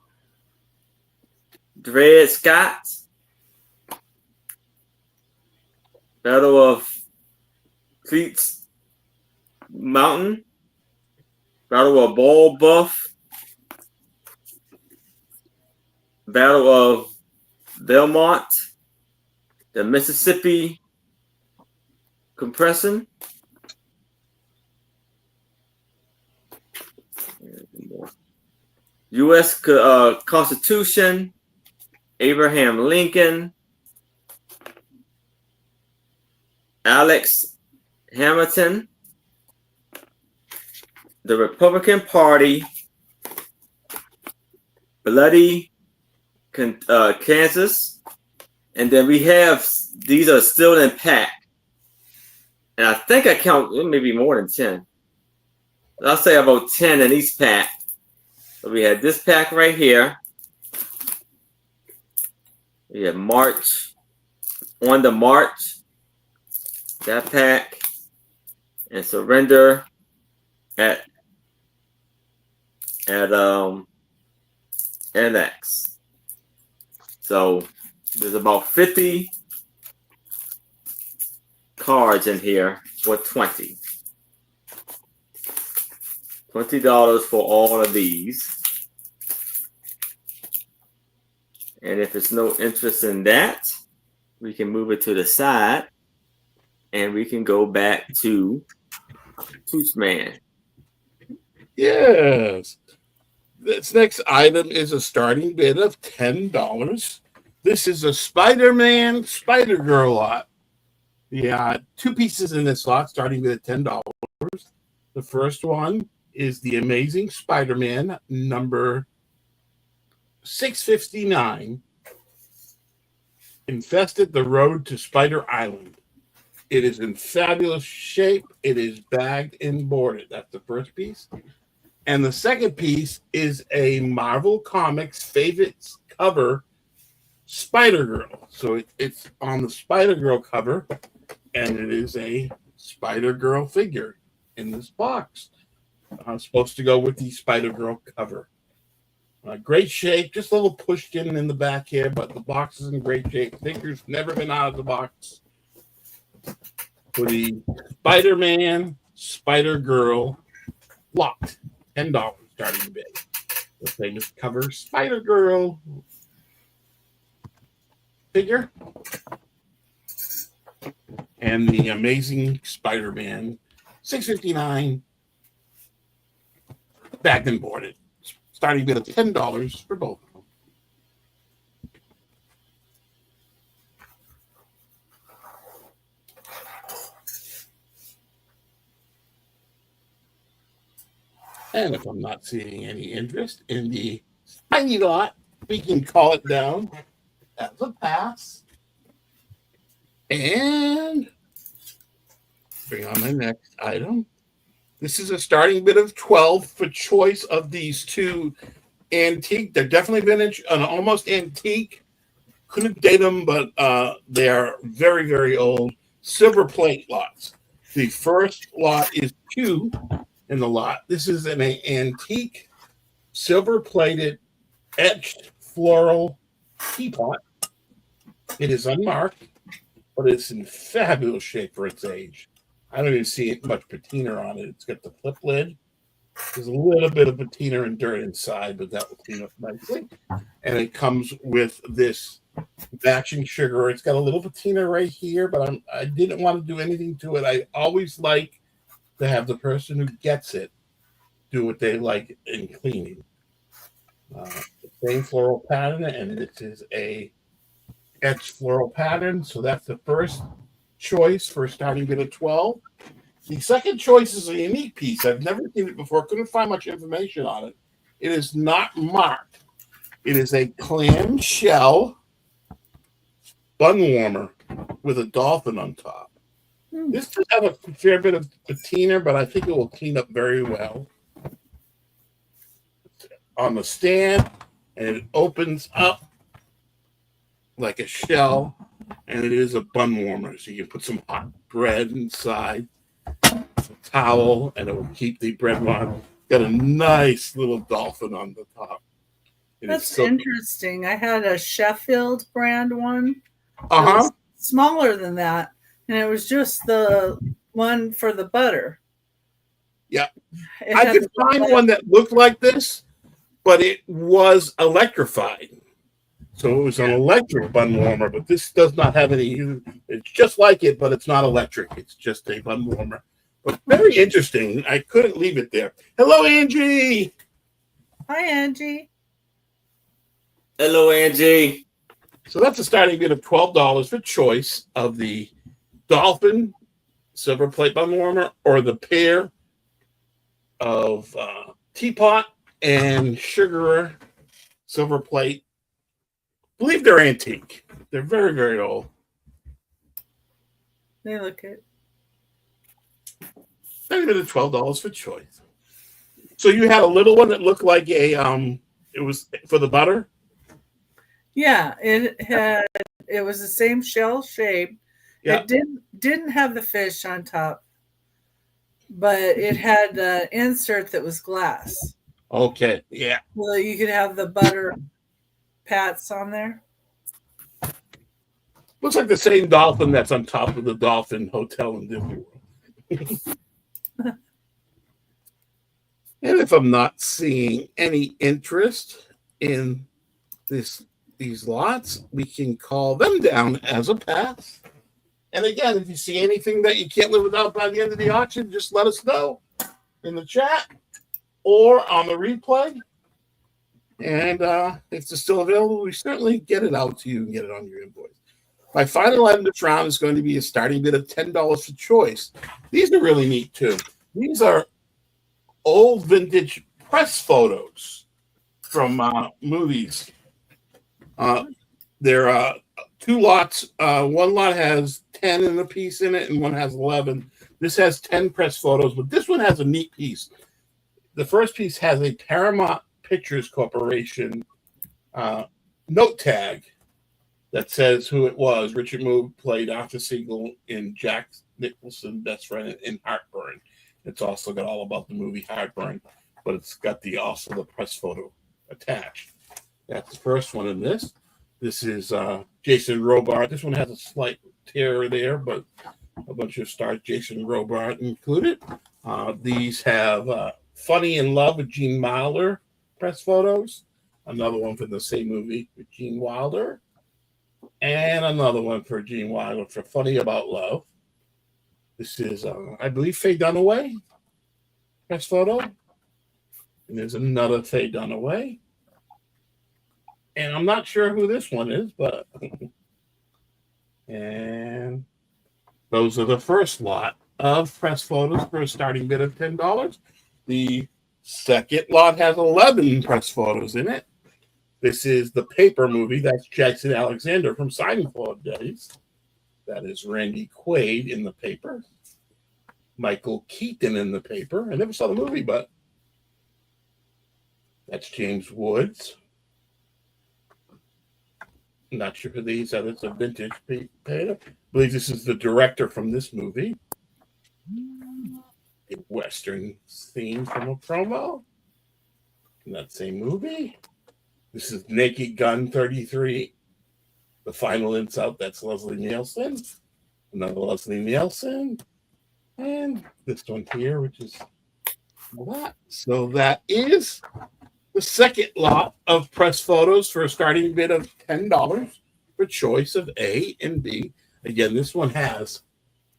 Dred Scott, Battle of Cleats Mountain, Battle of Ball Buff, Battle of Belmont, the Mississippi Compression, U.S. Constitution, Abraham Lincoln, Alex Hamilton, the Republican Party, Bloody Kansas, and then we have, these are still in pack. And I think I count maybe more than 10. I'll say about 10 in each pack. So we had this pack right here. We have March, on the March, that pack, and surrender at NX. So there's about 50 cards in here for $20. $20 for all of these. And if it's no interest in that, we can move it to the side and we can go back to Toochman. Yes. This next item is a starting bid of $10. This is a Spider-Man Spider-Girl lot. Yeah, 2 pieces in this lot, starting bid at $10. The first one is the Amazing Spider-Man number 659, Infested the Road to Spider Island. It is in fabulous shape. It is bagged and boarded. That's the first piece. And the second piece is a Marvel Comics favorites cover, Spider-Girl. So it's on the Spider-Girl cover, and it is a Spider-Girl figure in this box. Supposed to go with the Spider-Girl cover. Great shape, just a little pushed in the back here, but the box is in great shape. Figure's never been out of the box. For the Spider-Man, Spider-Girl lot, $10 starting bid. The famous cover Spider-Girl figure. And the Amazing Spider-Man, $6.59, bagged and boarded. Starting bid of $10 for both of them. And if I'm not seeing any interest in the tiny lot, we can call it down as a pass. And bring on my next item. This is a starting bid of $12 for choice of these 2 antique. They're definitely vintage, an almost antique. Couldn't date them, but they are very, very old. Silver plate lots. The first lot is 2 in the lot. This is an antique, silver plated, etched floral teapot. It is unmarked, but it's in fabulous shape for its age. I don't even see much patina on it. It's got the flip lid. There's a little bit of patina and dirt inside, but that will clean up nicely. And it comes with this matching sugar. It's got a little patina right here, but I didn't want to do anything to it. I always like to have the person who gets it do what they like in cleaning. The same floral pattern, and this is a etched floral pattern. So that's the first choice for a starting bid of 12. The second choice is a unique piece. I've never seen it before. Couldn't find much information on it. It is not marked. It is a clamshell bun warmer with a dolphin on top. This does have a fair bit of patina, but I think it will clean up very well. On the stand, and it opens up like a shell, and it is a bun warmer. So you can put some hot bread inside, a towel, and it will keep the bread warm. Got a nice little dolphin on the top. That's interesting. I had a Sheffield brand one. Smaller than that, and it was just the one for the butter. Yeah. I could find one that looked like this, but it was electrified. So it was an electric bun warmer, but this does not have any. It's just like it, but it's not electric. It's just a bun warmer. But very interesting. I couldn't leave it there. Hello, Angie. Hi, Angie. Hello, Angie. So that's a starting bid of $12 for choice of the Dolphin silver plate bun warmer or the pair of teapot and sugar silver plate. I believe they're antique. They're very, very old. They look good. Starting bid of $12 for choice. So you had a little one that looked like a it was for the butter. Yeah, it was the same shell shape. Yeah. It didn't have the fish on top, but it had the insert that was glass. Okay, yeah. Well, you could have the butter pats on there. Looks like the same dolphin that's on top of the Dolphin Hotel in Disney World. And if I'm not seeing any interest in these lots, we can call them down as a pass. And again, if you see anything that you can't live without by the end of the auction, just let us know in the chat or on the replay. And if it's still available, we certainly get it out to you and get it on your invoice. My final item this round is going to be a starting bid of $10 for choice. These are really neat too. These are old vintage press photos from movies. There are 2 lots. One lot has 10 in a piece in it, and one has 11. This has 10 press photos, but this one has a neat piece. The first piece has a Paramount Pictures Corporation note tag that says who it was. Richard Moore played Arthur Siegel in Jack Nicholson, Best Friend in Heartburn. It's also got all about the movie Heartburn, but it's got also the press photo attached. That's the first one in this. This is Jason Robart. This one has a slight tear there, but a bunch of stars, Jason Robart included. These have Funny in Love with Gene Wilder press photos. Another one for the same movie with Gene Wilder. And another one for Gene Wilder for Funny About Love. This is, I believe, Faye Dunaway press photo. And there's another Faye Dunaway. And I'm not sure who this one is, but and those are the first lot of press photos for a starting bid of $10. The second lot has 11 press photos in it. This is the paper movie. That's Jackson Alexander from Seinfeld days. That is Randy Quaid in the paper. Michael Keaton in the paper. I never saw the movie, but That's James Woods. I'm not sure who these are. That's a vintage painter. I believe this is the director from this movie. A Western theme from a promo in that same movie. This is Naked Gun 33. The final insult, that's Leslie Nielsen. Another Leslie Nielsen. And this one here, which is that. So that is the second lot of press photos for a starting bid of $10 for choice of A and B. Again, this one has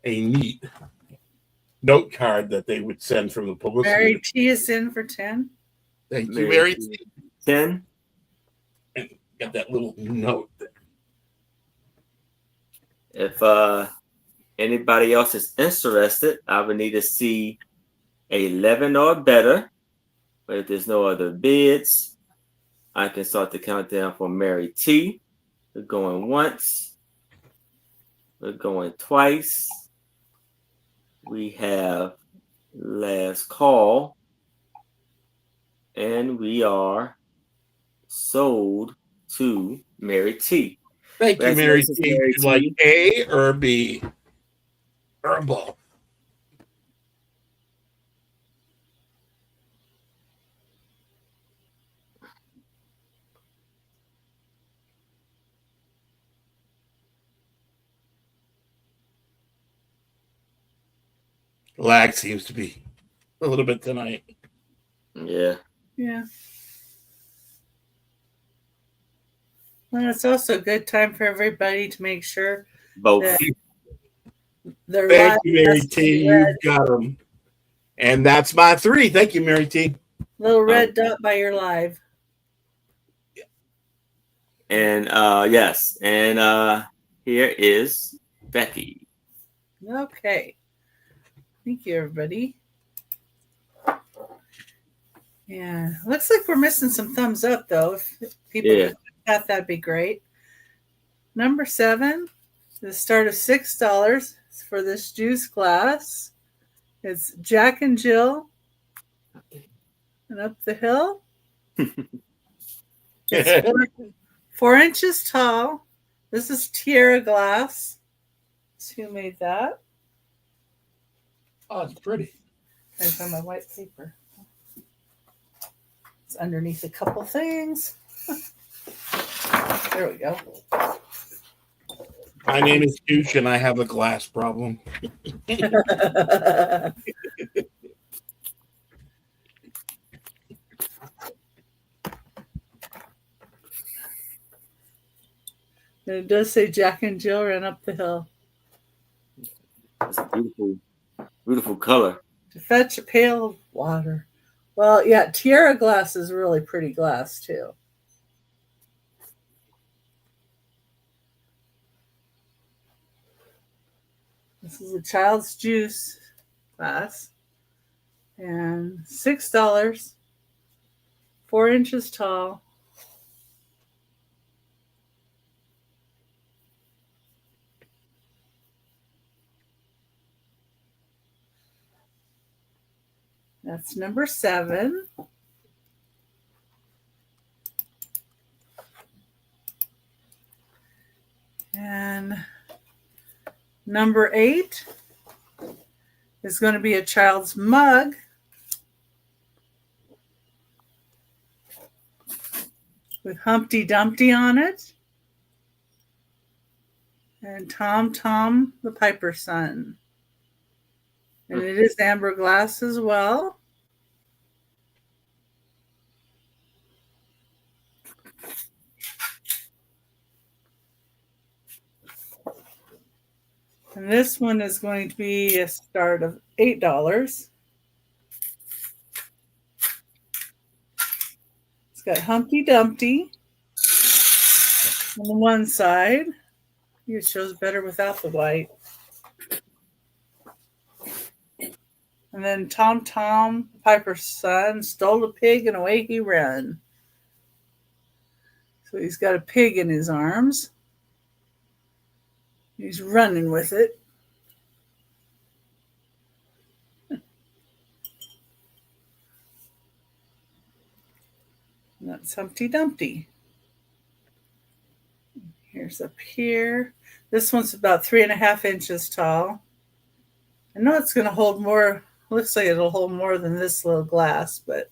a neat note card that they would send from the publicity. Mary T is in for 10. Thank you, Mary T. 10. And got that little note there. If anybody else is interested, I would need to see 11 or better. But if there's no other bids, I can start the countdown for Mary T. We're going once. We're going twice. We have last call. And we are sold to Mary T. Thank you, Mary T. Would you like A or B? Or both? Lag seems to be a little bit tonight. Yeah. Yeah. Well, it's also a good time for everybody to make sure Both. that they're Thank you, Mary T. You've got them. And that's my 3. Thank you, Mary T. Little red dot by your live. And yes. And here is Becky. Okay. Thank you, everybody. Yeah. Looks like we're missing some thumbs up, though. If people could that, that'd be great. Number 7, the start of $6 for this juice glass. It's Jack and Jill. And up the hill. It's 4 inches tall. This is Tierra glass. So who made that? Oh, it's pretty. I found my white paper. It's underneath a couple things. There we go. My name is Tooch, and I have a glass problem. And it does say Jack and Jill ran up the hill. It's a beautiful, beautiful color. To fetch a pail of water. Well, yeah, Tierra glass is really pretty glass, too. This is a child's juice glass. And $6, 4 inches tall. That's number 7. And number 8 is going to be a child's mug. With Humpty Dumpty on it. And Tom Tom, the Piper's son. And it is amber glass as well. And this one is going to be a start of $8. It's got Humpty Dumpty on the one side. It shows better without the white. And then Tom Tom, Piper's son, stole a pig and away he ran. So he's got a pig in his arms. He's running with it. And that's Humpty Dumpty. Here's up here. This one's about 3.5 inches tall. I know it's going to hold more. Looks like it'll hold more than this little glass, but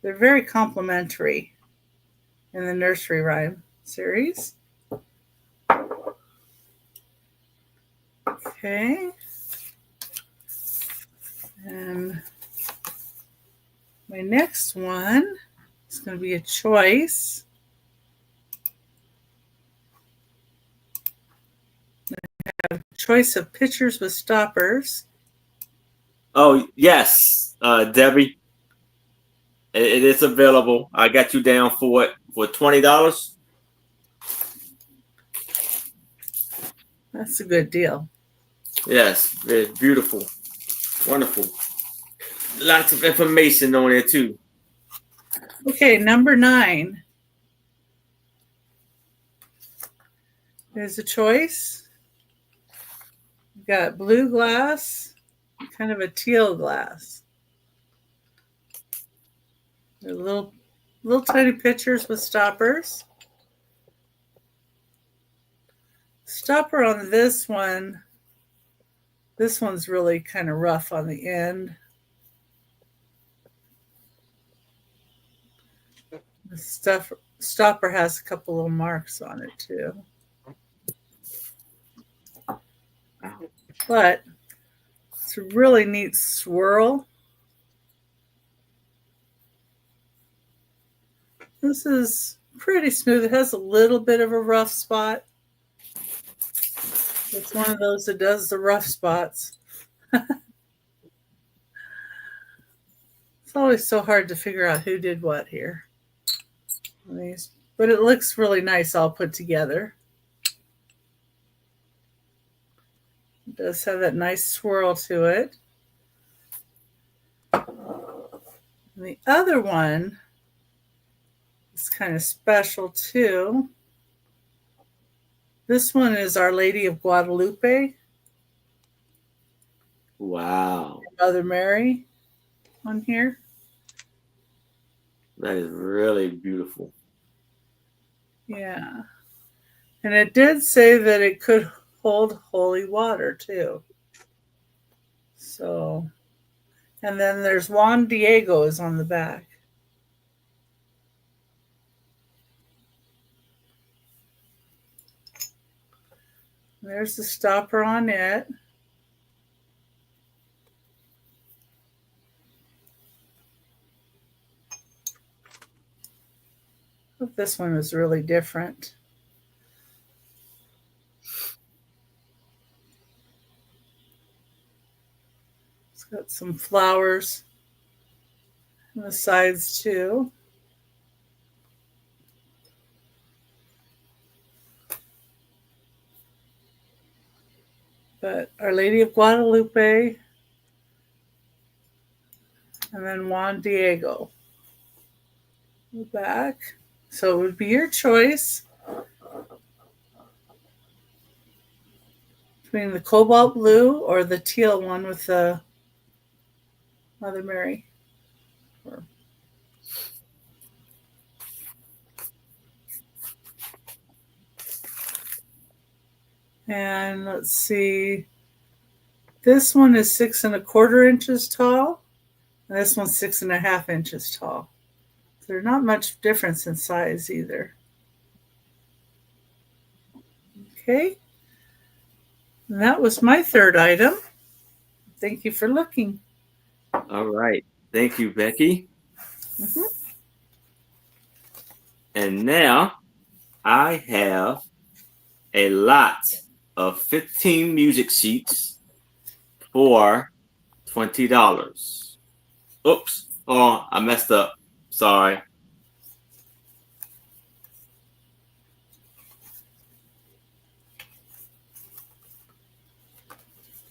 they're very complimentary in the nursery rhyme series. Okay. And my next one is going to be a choice. I have a choice of pitchers with stoppers. Oh, yes, Debbie. It is available. I got you down for it for $20. That's a good deal. Yes, it's beautiful. Wonderful. Lots of information on there, too. Okay, number 9. There's a choice. You've got blue glass, kind of a teal glass. They're little tiny pitchers with stoppers. Stopper on this one's really kind of rough on the end. The stopper has a couple little marks on it too. But it's a really neat swirl. This is pretty smooth. It has a little bit of a rough spot. It's one of those that does the rough spots. It's always so hard to figure out who did what here. But it looks really nice all put together. It does have that nice swirl to it. And the other one is kind of special too. This one is Our Lady of Guadalupe. Wow. Mother Mary on here. That is really beautiful. Yeah. And it did say that it could hold holy water too. So, and then there's Juan Diego's on the back. There's the stopper on it. But this one is really different. It's got some flowers on the sides too. But Our Lady of Guadalupe and then Juan Diego. The back. So it would be your choice between the cobalt blue or the teal one with the Mother Mary. And let's see. This one is 6¼ inches tall. And this one's 6½ inches tall. So there's not much difference in size either. Okay. And that was my third item. Thank you for looking. All right. Thank you, Becky. Mm-hmm. And now I have a lot of 15 music sheets for $20. Oops. Oh, I messed up. Sorry.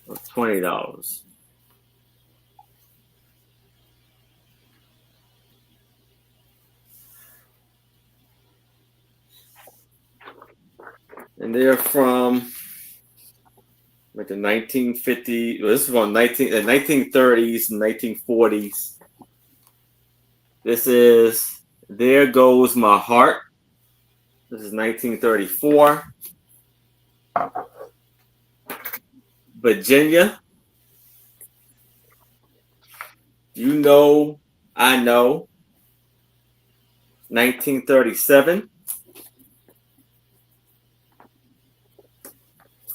$20. And they're from like the 1950s. Well, this is from the 1930s and 1940s. This is There Goes My Heart. This is 1934. Virginia. You Know, I Know. 1937.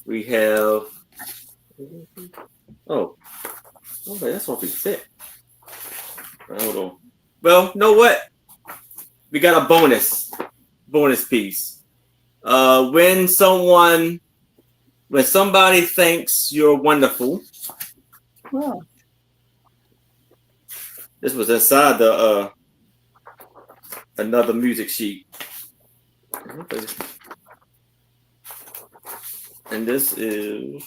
We have. Oh, okay, that's what we said. Hold on. Well, you know what? We got a bonus piece. When somebody thinks you're wonderful. Well, This was inside the another music sheet. And this is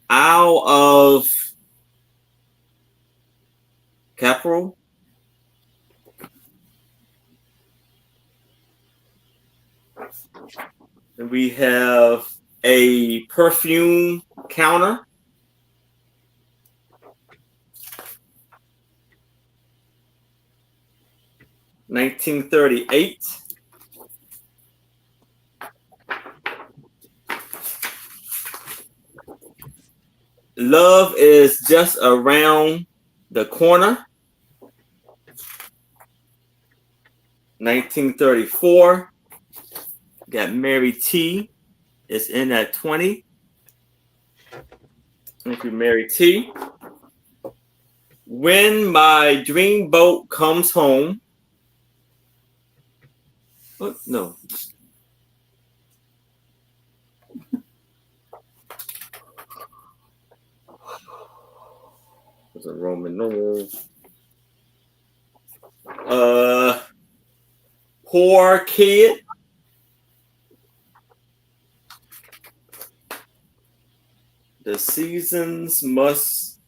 Isle of Capital. And we have a perfume counter. (1938). Love is Just Around the Corner. 1934. Got Mary T. It's in at 20. Thank you, Mary T. When My Dreamboat Comes Home. Oh, no. It's a Roman numeral. Poor Kid. The Seasons Must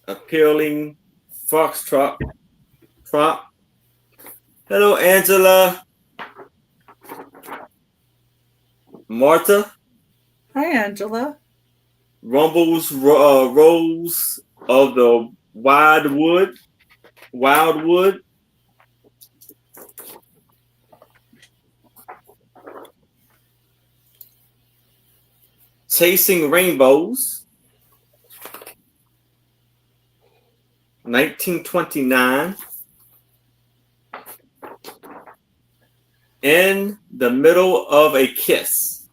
Appealing Foxtrot. Hello, Angela. Martha. hi, Angela. Rumbles Rose of the Wildwood. Chasing Rainbows. 1929. In the Middle of a Kiss.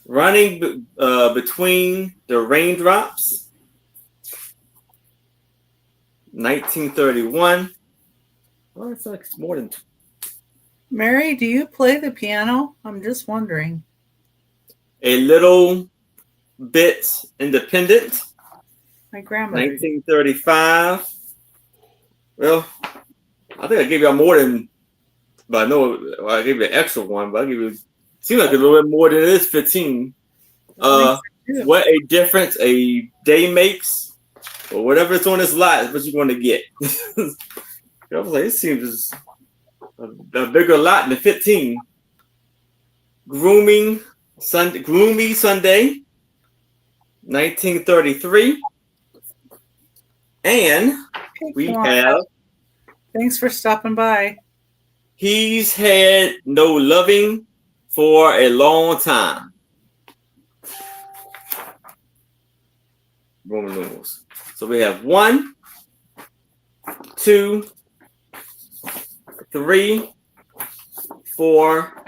Running Between the Raindrops. 1931. Well, it's like more than. Mary, do you play the piano? I'm just wondering. A Little Bit Independent. My grandmother. 1935. Well, I think I gave y'all more than, but I know I gave you an extra one, but I give you, seems like a little bit more than it is 15. What a difference a day makes, or whatever it's on this lot is what you're going to get. I was like, it seems a bigger lot than 15. Gloomy Sunday, 1933. And we have. Thanks for stopping by. He's Had No Loving for a Long Time. Roman numerals. So we have 1, 2, 3, 4,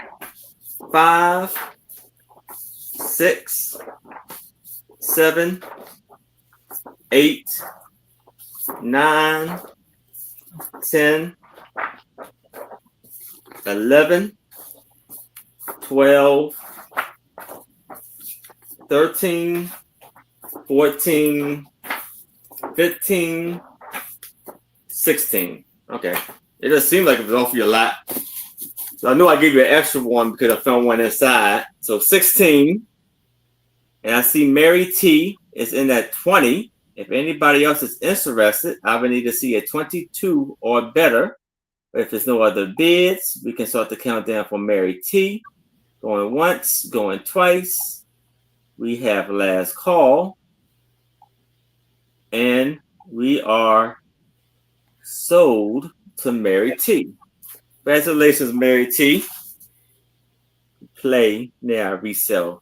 5, 6, 7, 8, 9, 10, 11, 12, 13, 14, 15, 16. Okay. It does seem like it was off your lot. So I knew I gave you an extra one because I found one inside. So 16. And I see Mary T is in at 20. If anybody else is interested, I would need to see a 22 or better. If there's no other bids, we can start the countdown for Mary T. Going once, going twice. We have last call. And we are sold to Mary T. Congratulations, Mary T. Play, now resell.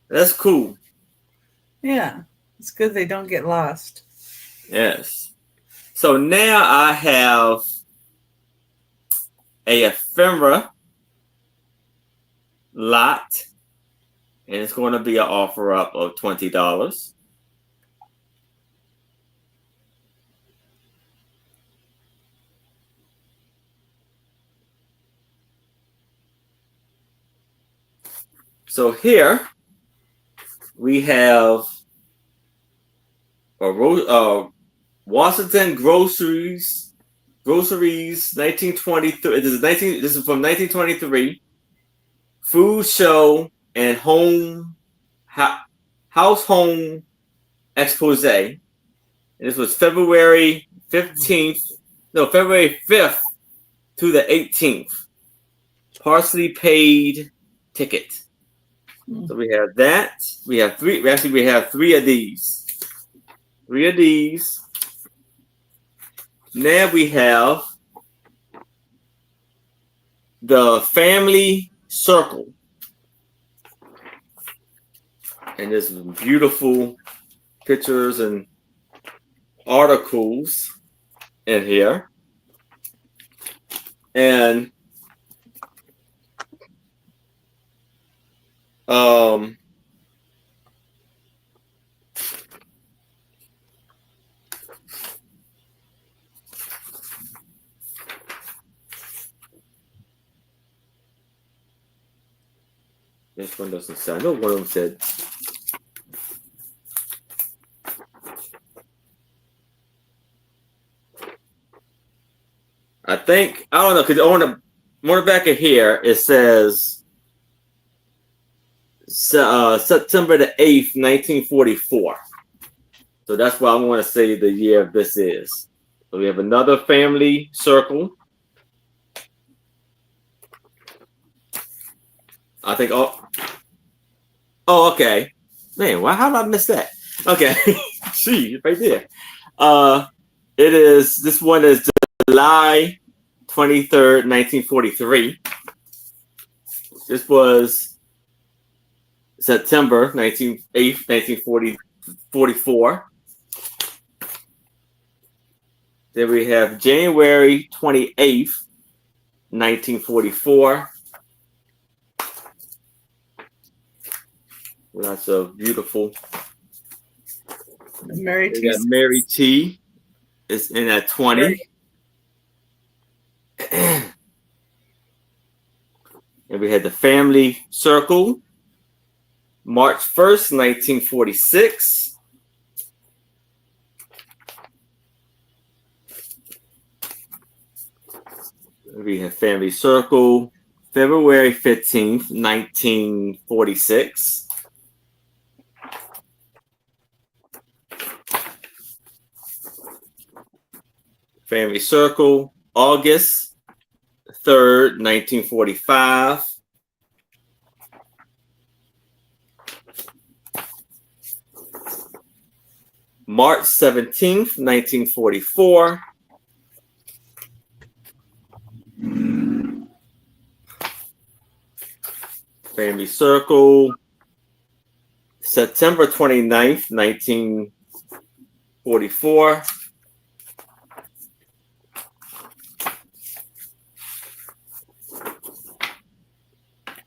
That's cool. Yeah, it's good they don't get lost. Yes. So now I have a ephemera lot, and it's going to be an offer up of $20. So here we have a Washington Groceries 1923. This is from 1923. Food show and house home expose. And this was February 15th, no, February 5th to the 18th. Partially paid ticket. So we have that. We have three. Actually, we have three of these. Three of these. Now we have the family circle. And there's beautiful pictures and articles in here. And this one doesn't say. I know one of them said. I think, I don't know, because on the back of here, it says September the 8th, 1944. So that's why I want to say the year this is. So we have another family circle. I think, okay. Man, how did I miss that? Okay. See, right there. This one is July 23rd, 1943. This was September 8th, 1944. Then we have January 28th, 1944. Lots of beautiful. Mary T. We got Mary T. Is in at 20. And we had the family circle, March 1st, 1946. We have family circle, February 15th, 1946. Family circle, August 3rd, 1945. March 17th, 1944. Family circle, September 29th, 1944.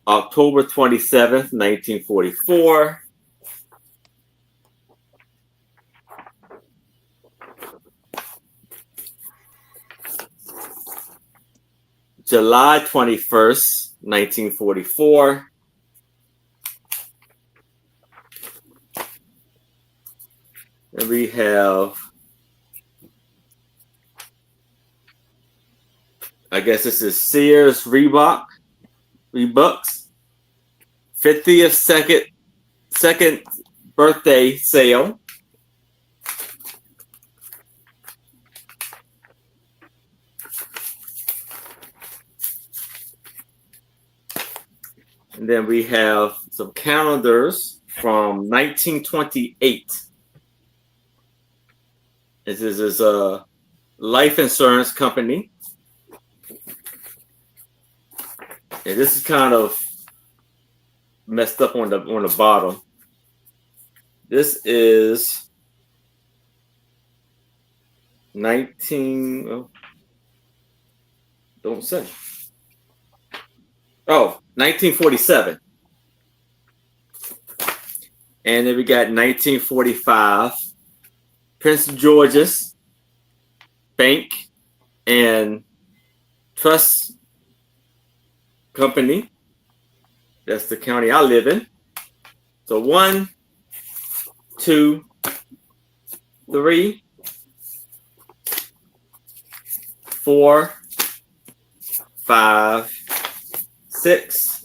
October 27th, 1944. July 21st, 1944. And we have, I guess this is Sears Reeboks 50th second birthday sale. And then we have some calendars from 1928. This is a life insurance company. And this is kind of messed up on the bottom. This is 19. Oh, don't say. Oh, 1947. And then we got 1945. Prince George's Bank and Trust Company. That's the county I live in. So 1, 2, 3, 4, 5, 6,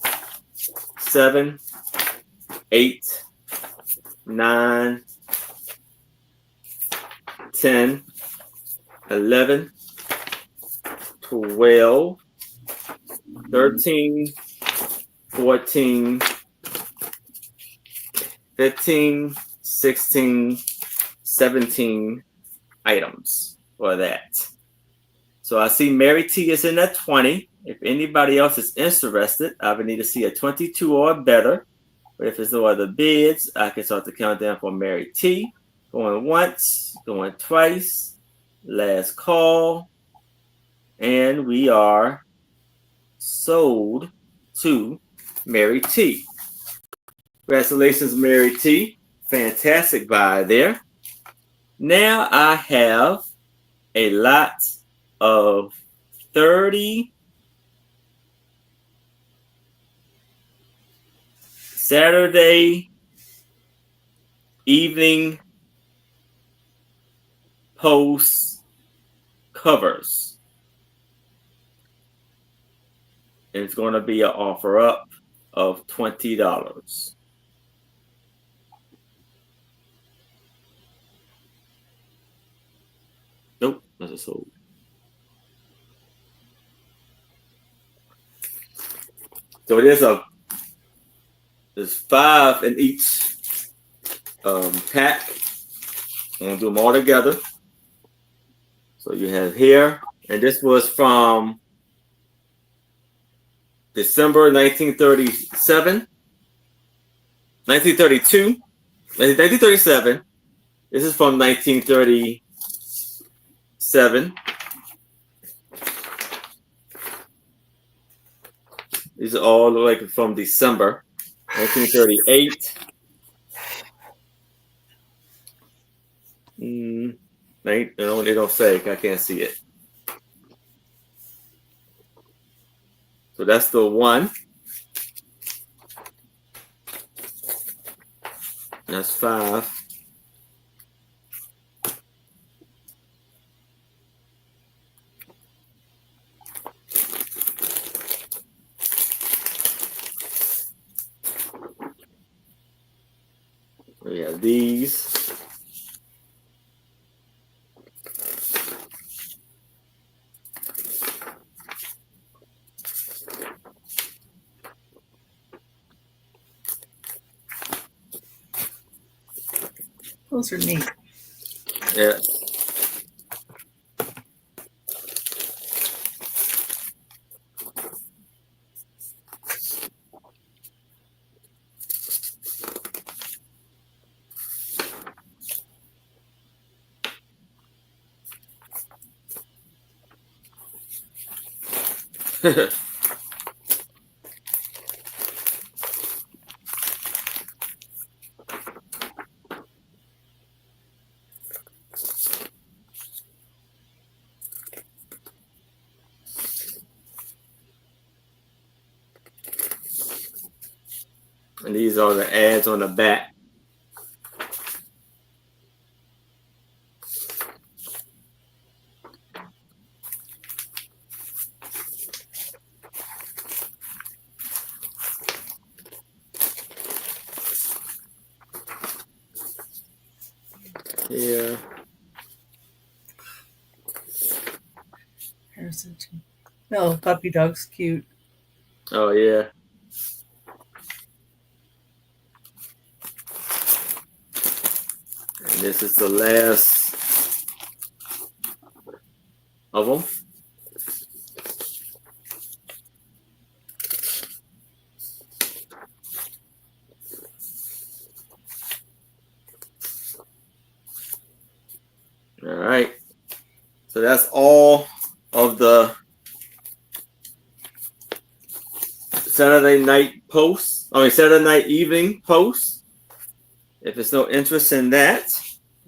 7, 8, 9, 10, 11, 12, 13, 14, 15, 16, 17 items for that. So I see Mary T is in at 20. If anybody else is interested, I would need to see a 22 or better. But if there's no other bids, I can start the countdown for Mary T. Going once, going twice, last call. And we are sold to Mary T. Congratulations, Mary T. Fantastic buy there. Now I have a lot of 30 Saturday evening post covers. It's going to be an offer up of $20. Nope, that's a sold. So there's 5 in each pack. I'm gonna do them all together. So you have here, and this was from December 1937, 1932, 1937. This is from 1937. These are all like from December 1938. They don't say. I can't see it. So that's the one. That's 5. We have these. Those are neat. Yeah. And these are the ads on the back. Yeah. Harrison. Oh, puppy dog's cute. Oh yeah. This is the last of them. All right. So that's all of the Saturday night posts. Saturday night evening posts. If there's no interest in that,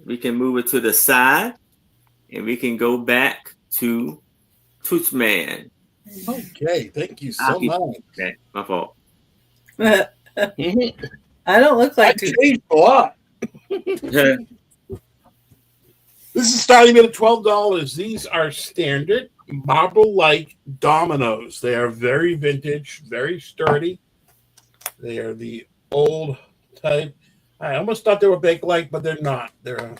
we can move it to the side and we can go back to Toochman. Okay, thank you so much. Okay, my fault. I don't look like I changed a lot. This is starting at $12. These are standard marble-like dominoes. They are very vintage, very sturdy. They are the old type. I almost thought they were Bakelite, but they're not. They're a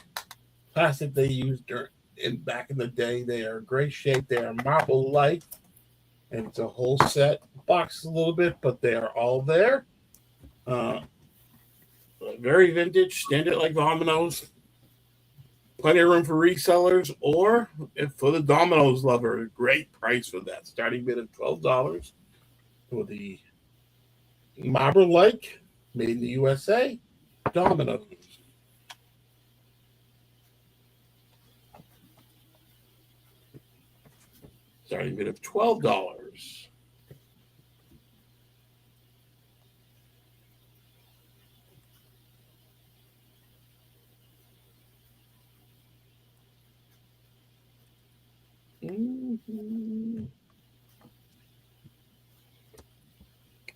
plastic they used back in the day. They are great shape. They are marble-like, and it's a whole set. Boxed a little bit, but they are all there. Very vintage, standard-like dominoes. Plenty of room for resellers, or if for the dominoes lover, a great price for that. Starting bid of $12 for the marble-like, made in the USA, dominoes. Starting bid of $12.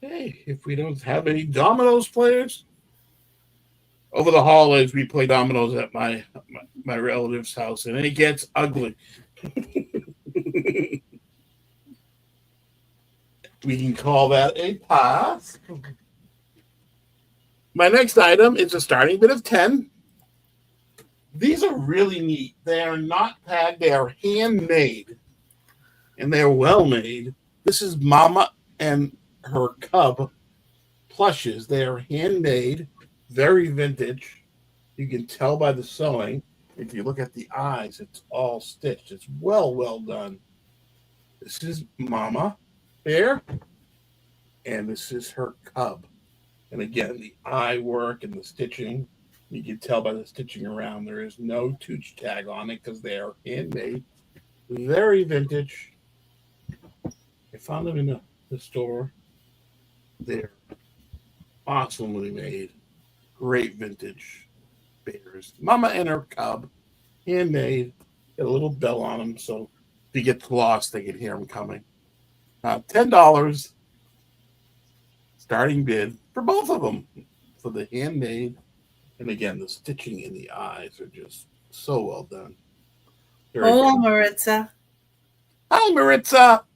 Okay, if we don't have any dominoes players, over the holidays we play dominoes at my relative's house, and it gets ugly. We can call that a pass. My next item is a starting bid of 10. These are really neat. They are not tagged. They are handmade, and they are well made. This is Mama and her cub plushes. They are handmade, very vintage. You can tell by the sewing. If you look at the eyes, it's all stitched. It's well done. This is Mama Bear, and this is her cub. And again, the eye work and the stitching, you can tell by the stitching around, there is no Tooch tag on it because they are handmade, very vintage. I found them in the store. They're awesomely made, great vintage bears. Mama and her cub, handmade, get a little bell on them, so if you get lost, they can hear them coming. $10 starting bid for both of them for the handmade. And again, the stitching in the eyes are just so well done. Hello, Maritza. Hi, Maritza.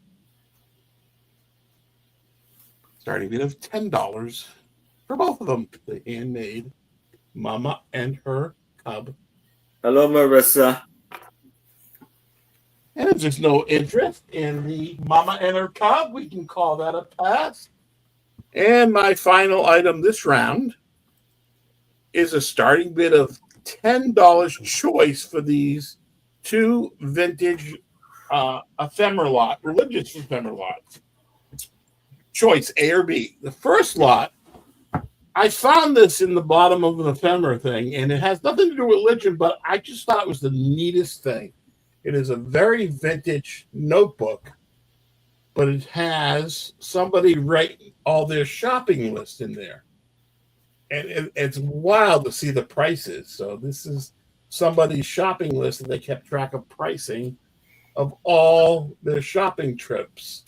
Starting bid of $10 for both of them. The handmade Mama and her cub. Hello, Marissa. And if there's no interest in the Mama and her cub, we can call that a pass. And my final item this round is a starting bid of $10 choice for these two vintage religious ephemera lots. Choice A or B. The first lot, I found this in the bottom of an ephemera thing, and it has nothing to do with religion, but I just thought it was the neatest thing. It is a very vintage notebook, but it has somebody writing all their shopping list in there. And it's wild to see the prices. So this is somebody's shopping list, and they kept track of pricing of all their shopping trips.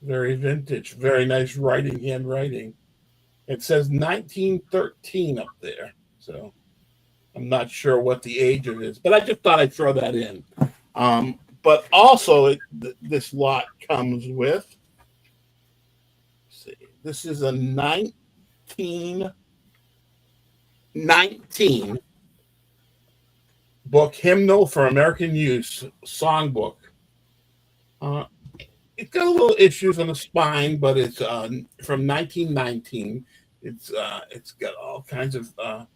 Very vintage, very nice handwriting. It says 1913 up there. So I'm not sure what the age of it is, but I just thought I'd throw that in. But also, this lot comes with, let's see, this is a 1919 book, Hymnal for American Use, songbook. It's got a little issues on the spine, but it's from 1919. It's got all kinds of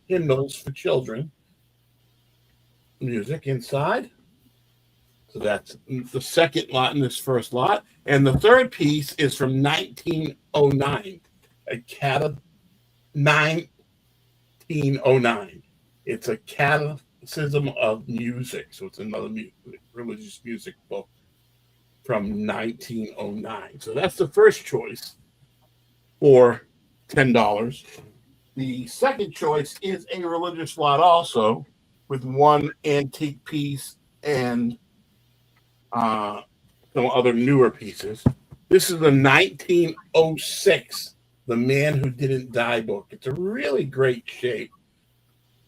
hymnals for children, music inside. So that's the second lot in this first lot. And the third piece is from 1909, a cat of 1909. It's a catechism of music. So it's another religious music book from 1909. So that's the first choice for $10. The second choice is a religious lot also, with one antique piece and some other newer pieces. This is the 1906 The Man Who Didn't Die book. It's a really great shape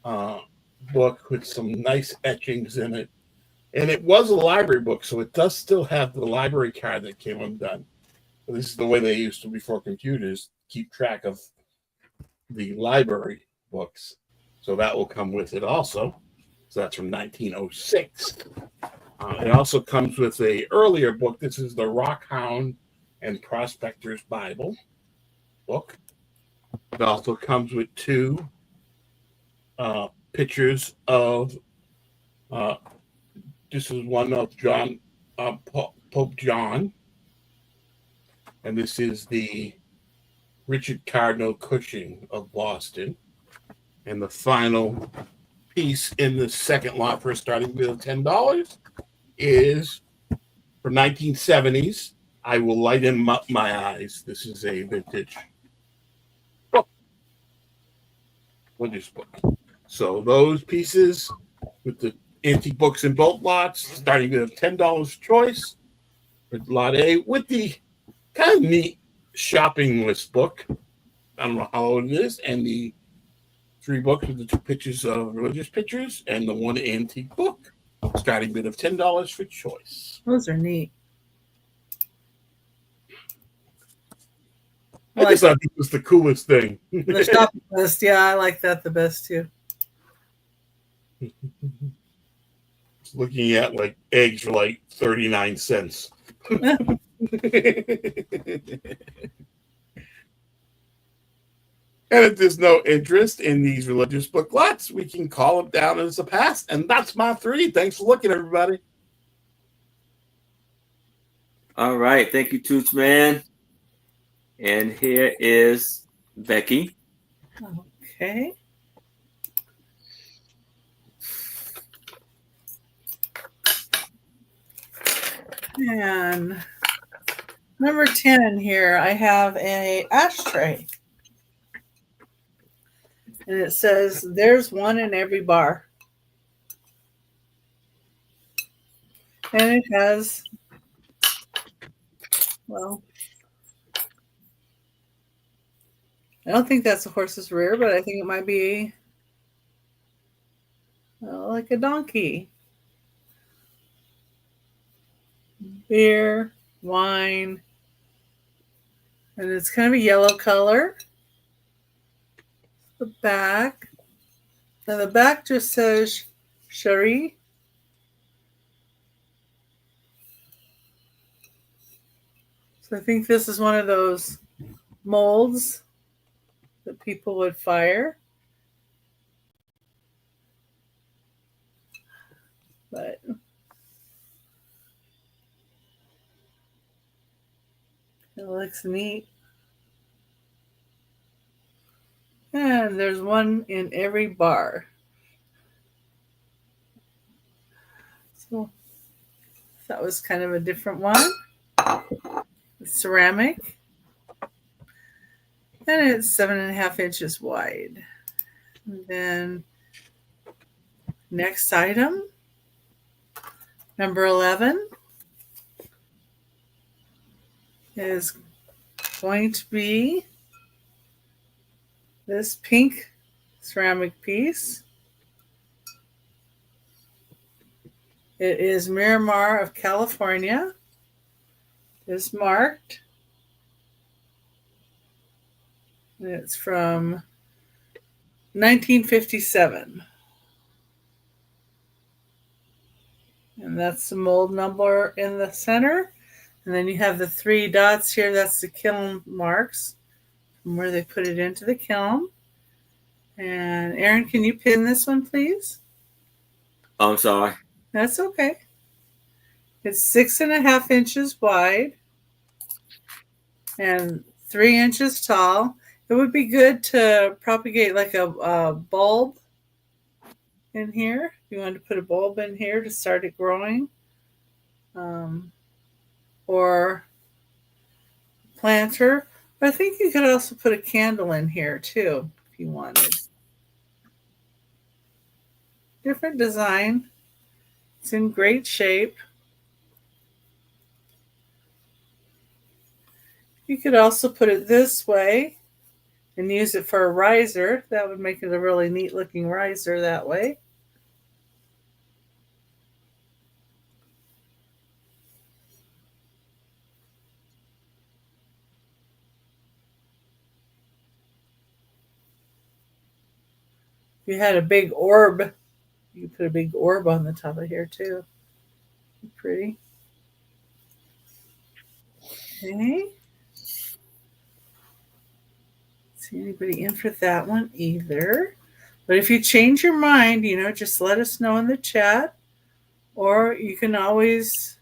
book with some nice etchings in it. And it was a library book, so it does still have the library card that came undone. This is the way they used to before computers keep track of the library books. So that will come with it also. So that's from 1906. It also comes with a earlier book. This is the Rockhound and Prospector's Bible book. It also comes with two pictures of, this is one of John, Pope John. And this is the Richard Cardinal Cushing of Boston. And the final piece in the second lot for a starting bid of $10 is from 1970s. I Will Light Him Up My Eyes. This is a vintage book. So those pieces with the antique books in both lots, starting bid of $10 choice for lot A, with the kind of neat shopping list book. I don't know how old it is, and the 3 books with the 2 pictures of religious pictures, and the 1 antique book. Starting bid of $10 for choice. Those are neat. I just thought this was the coolest thing. The shopping list, yeah, I like that the best too. Looking at like eggs for like 39 cents. And if there's no interest in these religious book lots, we can call them down as a pass. And that's my 3. Thanks for looking, everybody. All right. Thank you, Toochman. And here is Becky. Okay. And number 10 here, I have a ashtray. And it says, there's one in every bar. And it has, well, I don't think that's a horse's rear, but I think it might be like a donkey. Beer, wine, and it's kind of a yellow color. The back. Now the back just says Cherie. So I think this is one of those molds that people would fire. But it looks neat. And there's one in every bar. So that was kind of a different one. It's ceramic. And it's 7.5 inches wide. And then next item, number 11, is going to be this pink ceramic piece. It is Miramar of California. It's marked. And it's from 1957. And that's the mold number in the center. And then you have the 3 dots here. That's the kiln marks. from where they put it into the kiln. And Aaron, can you pin this one, please? I'm sorry. That's okay. It's 6.5 inches wide and 3 inches tall. It would be good to propagate like a bulb in here. You want to put a bulb in here to start it growing. Or planter. But I think you could also put a candle in here too if you wanted. Different design. It's in great shape. You could also put it this way and use it for a riser. That would make it a really neat looking riser that way. If you had a big orb, you could put a big orb on the top of here too. Pretty. Okay. See anybody in for that one either. But if you change your mind, just let us know in the chat. Or you can always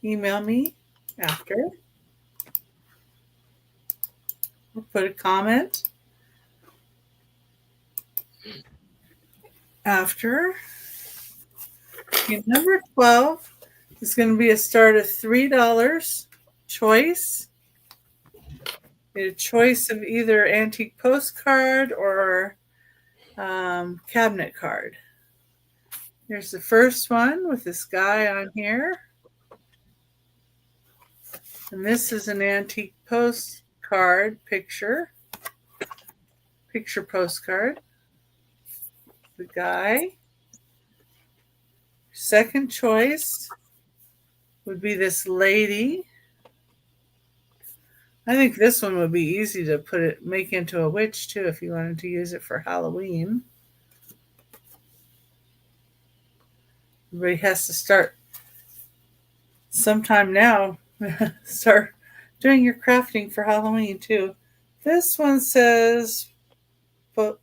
email me after. Or put a comment after. Okay, number 12 is going to be a start of $3 choice. A choice of either antique postcard or cabinet card. Here's the first one with this guy on here. And this is an antique postcard picture postcard. The guy. Second choice would be this lady. I think this one would be easy to make into a witch too if you wanted to use it for Halloween. Everybody has to start sometime now. Start doing your crafting for Halloween too. This one says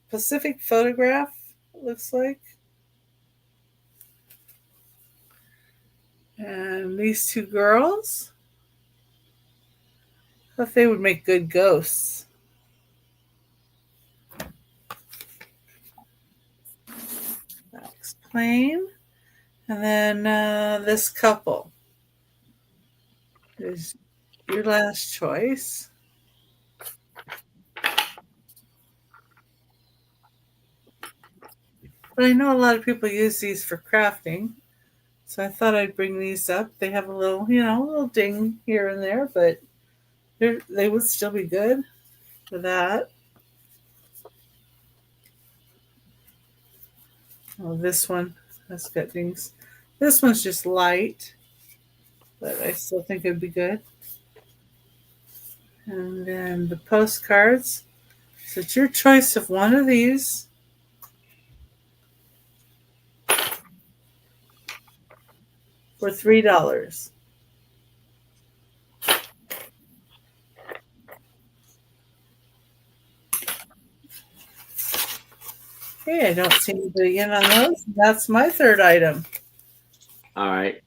Pacific Photograph, it looks like. And these two girls, I thought they would make good ghosts. That's plain. And then this couple is your last choice. But I know a lot of people use these for crafting. So I thought I'd bring these up. They have a little, little ding here and there, but they would still be good for that. Oh, this one has got dings. This one's just light, but I still think it'd be good. And then the postcards. So it's your choice of one of these. For $3. Okay, I don't see anybody in on those. That's my third item. All right.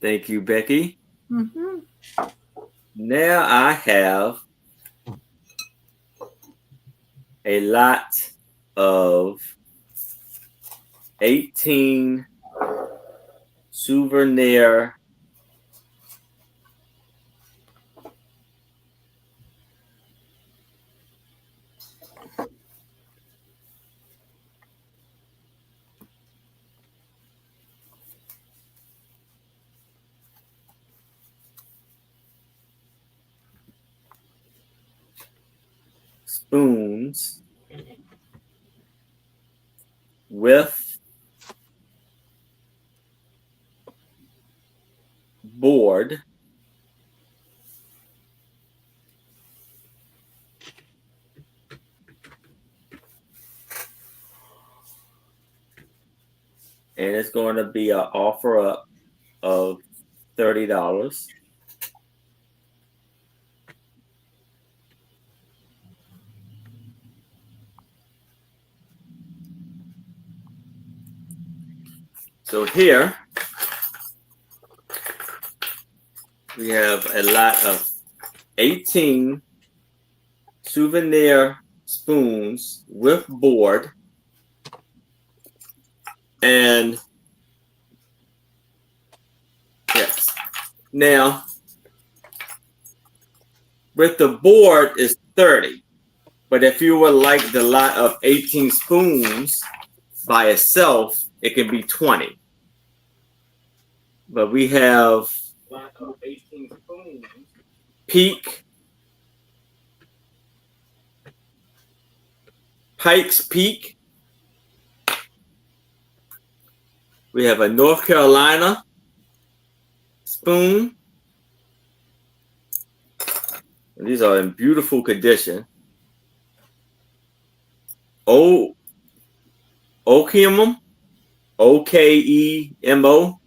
Thank you, Becky. Mm-hmm. Now I have a lot of 18 souvenir spoons with board and it's going to be an offer up of $30. So here we have a lot of 18 souvenir spoons with board. And yes, now with the board is 30. But if you would like the lot of 18 spoons by itself, it can be 20. But we have lot of 18 spoons. Peak, Pikes Peak. We have a North Carolina spoon. And these are in beautiful condition. Okemo, Okemo.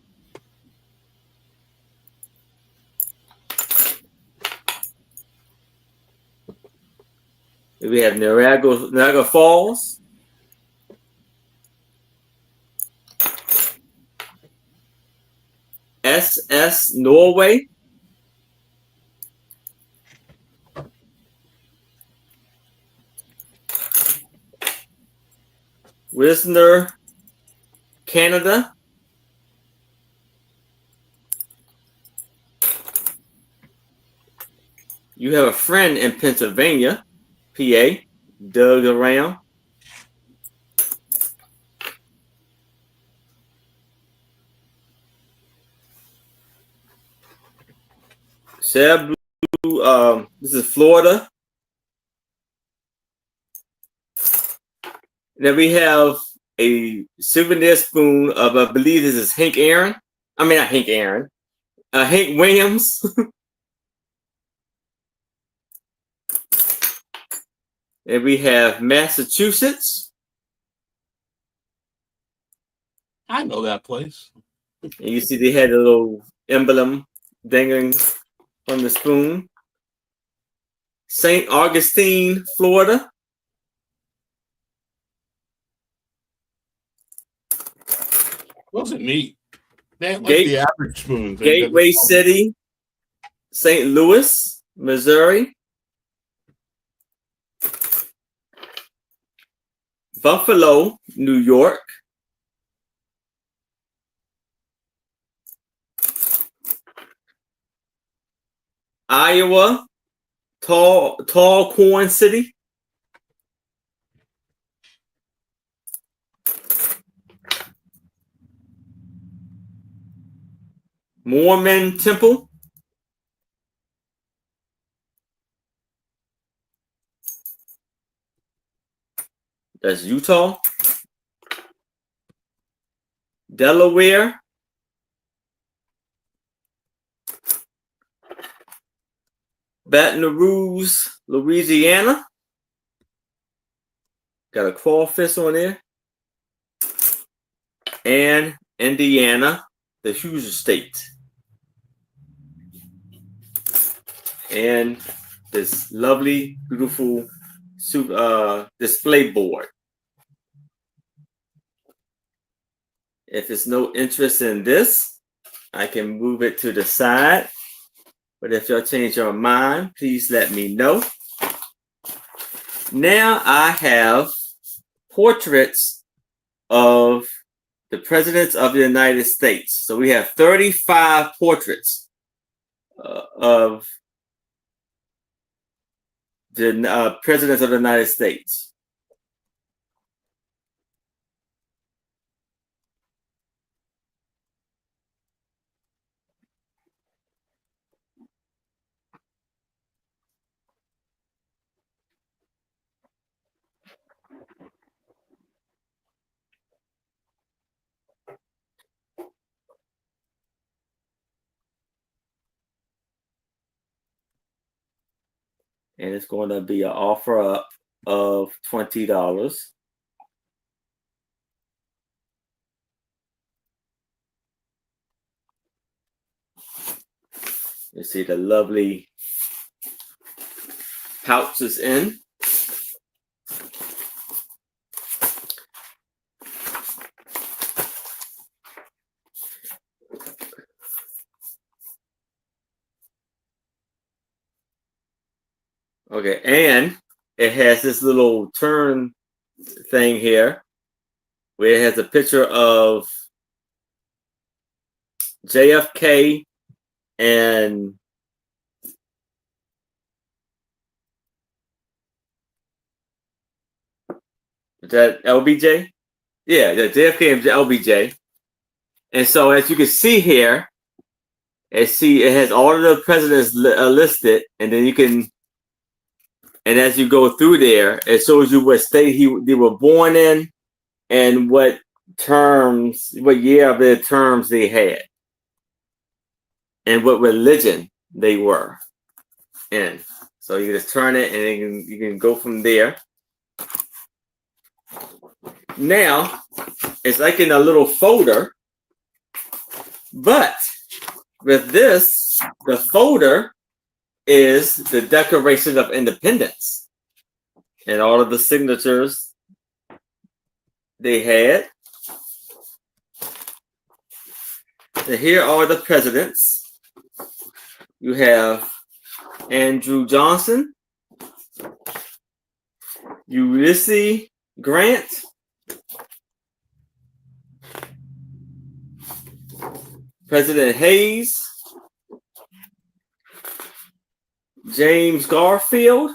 We have Niagara Falls. SS Norway. Wisner, Canada. You have a friend in Pennsylvania, PA, Doug around. Seb Blue, this is Florida. Then we have a souvenir spoon of, I believe this is Hank Aaron. I mean, not Hank Aaron. Hank Williams. And we have Massachusetts. I know that place. And you see they had a little emblem dangling from the spoon. St. Augustine, Florida. Wasn't neat. They ain't like the average spoons. Gateway City, St. Louis, Missouri. Buffalo, New York. Iowa, Tall Corn City. Mormon Temple. That's Utah. Delaware. Baton Rouge, Louisiana. Got a crawfish on there. And Indiana, the Hoosier State. And this lovely, beautiful display board. If it's no interest in this, I can move it to the side. But if y'all change your mind, please let me know. Now I have portraits of the presidents of the United States. So we have 35 portraits of the presidents of the United States. And it's going to be an offer up of $20. You see the lovely pouch is in. Okay, and it has this little turn thing here where it has a picture of JFK and is that LBJ? Yeah, the JFK and LBJ. And so as you can see here, it has all of the presidents listed, and then you can, and as you go through there, it shows you what state they were born in and what year of their terms they had, and what religion they were in. So you just turn it, and you can go from there. Now it's like in a little folder, but with this, the folder is the Declaration of Independence and all of the signatures they had. So here are the presidents. You have Andrew Johnson, Ulysses Grant, President Hayes, James Garfield,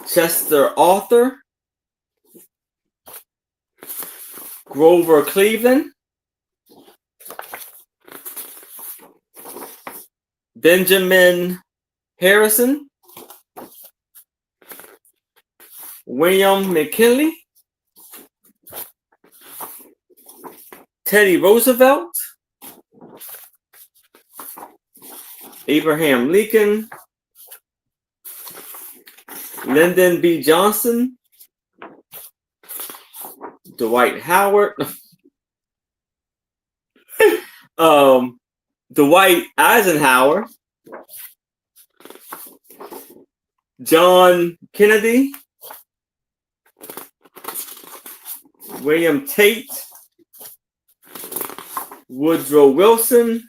Chester Arthur, Grover Cleveland, Benjamin Harrison, William McKinley, Teddy Roosevelt, Abraham Lincoln, Lyndon B. Johnson, Dwight Howard, Dwight Eisenhower, John Kennedy, William Tate, Woodrow Wilson,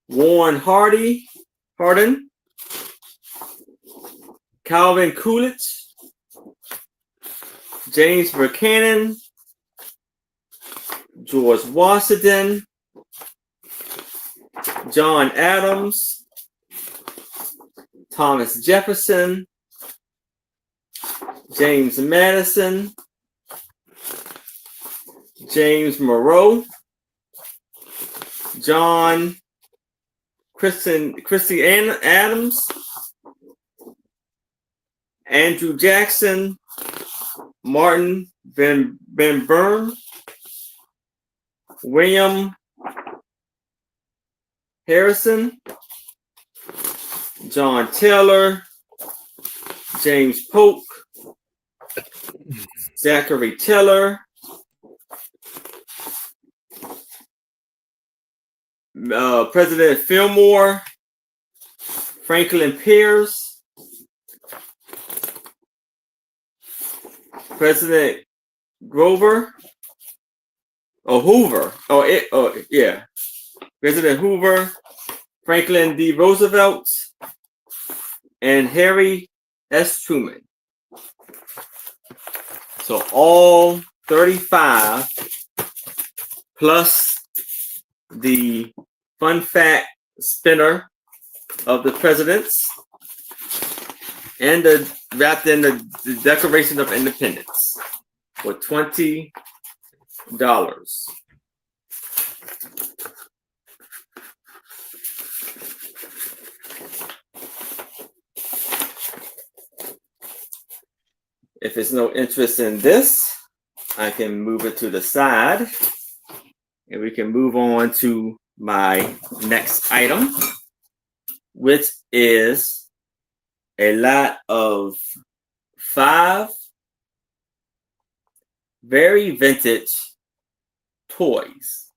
Warren Harding, Calvin Coolidge, James Buchanan, George Washington, John Adams, Thomas Jefferson, James Madison, James Monroe, John Christy Adams, Andrew Jackson, Martin Van Buren, William Harrison, John Taylor, James Polk, Zachary Taylor, President Fillmore, Franklin Pierce, President Hoover, President Hoover, Franklin D. Roosevelt, and Harry S. Truman. So all 35 plus the fun fact spinner of the presidents and wrapped in the Declaration of Independence for $20. If there's no interest in this, I can move it to the side and we can move on to my next item, which is a lot of 5 very vintage toys.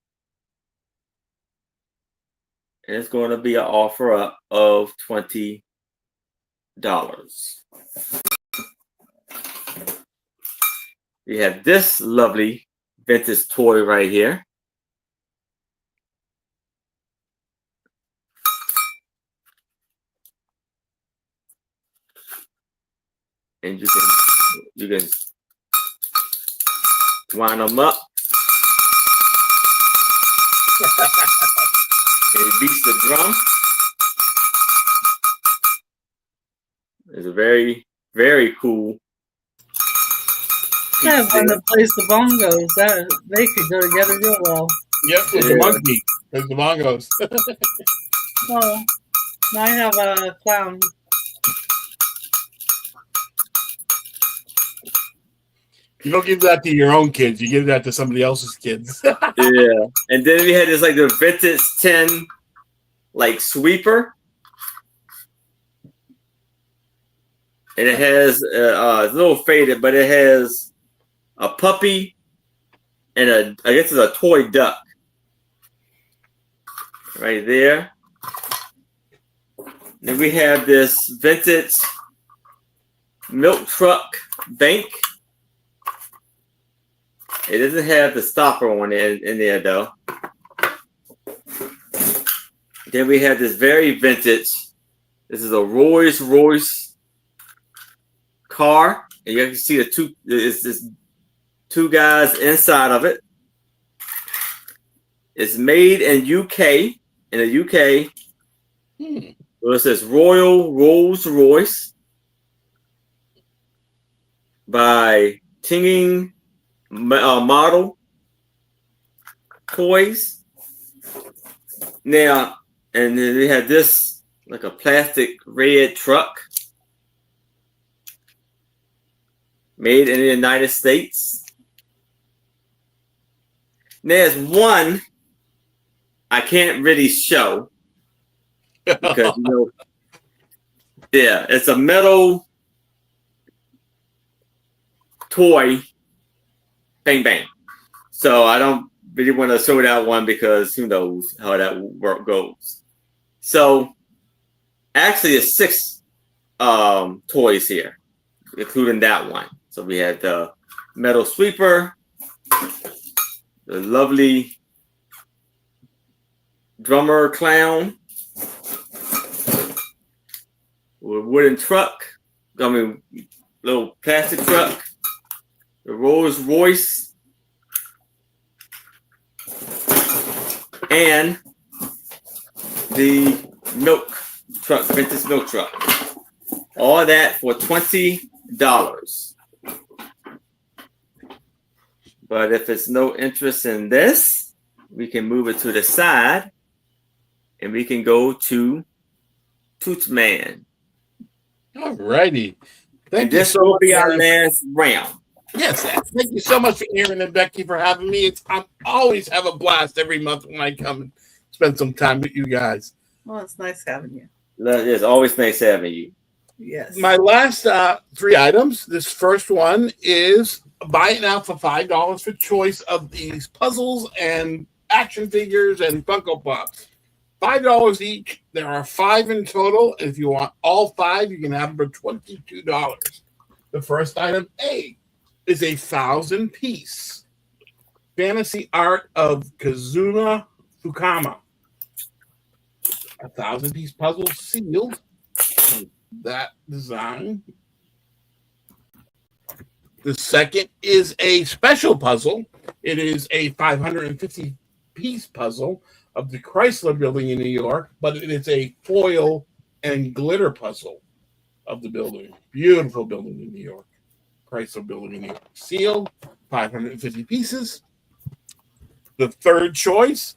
And it's going to be an offer up of $20. We have this lovely vintage toy right here. and you can wind them up. It beats the drum. It's a very, very cool. I have one that plays the bongos. They could go together real well. Yep, with the monkey. There's the bongos. Oh, I have a clown. You don't give that to your own kids. You give that to somebody else's kids. Yeah. And then we had this like the vintage 10 like sweeper. And it has it's a little faded, but it has a puppy and I guess it's a toy duck right there. Then we have this vintage milk truck bank. It doesn't have the stopper on it in there though. Then we have this very vintage. This is a Rolls Royce car, and you can see this two guys inside of it. It's made in UK. In the UK, well, it says Royal Rolls Royce by Tinging Model Toys. Now, and then we have this like a plastic red truck made in the United States. There's one I can't really show because yeah, it's a metal toy. Bang bang. So I don't really want to show that one because who knows how that work goes. So actually, it's 6 toys here, including that one. So we had the metal sweeper, the lovely drummer clown, wooden truck, little plastic truck, the Rolls Royce, and the milk truck, vintage milk truck. All that for $20. But if it's no interest in this, we can move it to the side and we can go to Toochman. All righty. And this will be our last round. Yes, thank you so much, Aaron and Becky, for having me. I always have a blast every month when I come and spend some time with you guys. Well, it's nice having you. It's always nice having you. Yes. My last 3 items. This first one is buy it now for $5 for choice of these puzzles and action figures and Funko Pops. $5 each. There are 5 in total. If you want all 5, you can have them for $22. The first item, A, is a 1,000-piece fantasy art of Kazuma Fukama. A 1,000-piece puzzle sealed. That design. The second is a special puzzle. It is a 550-piece puzzle of the Chrysler Building in New York, but it is a foil and glitter puzzle of the building. Beautiful building in New York. Chrysler Building in New York. Sealed, 550 pieces. The third choice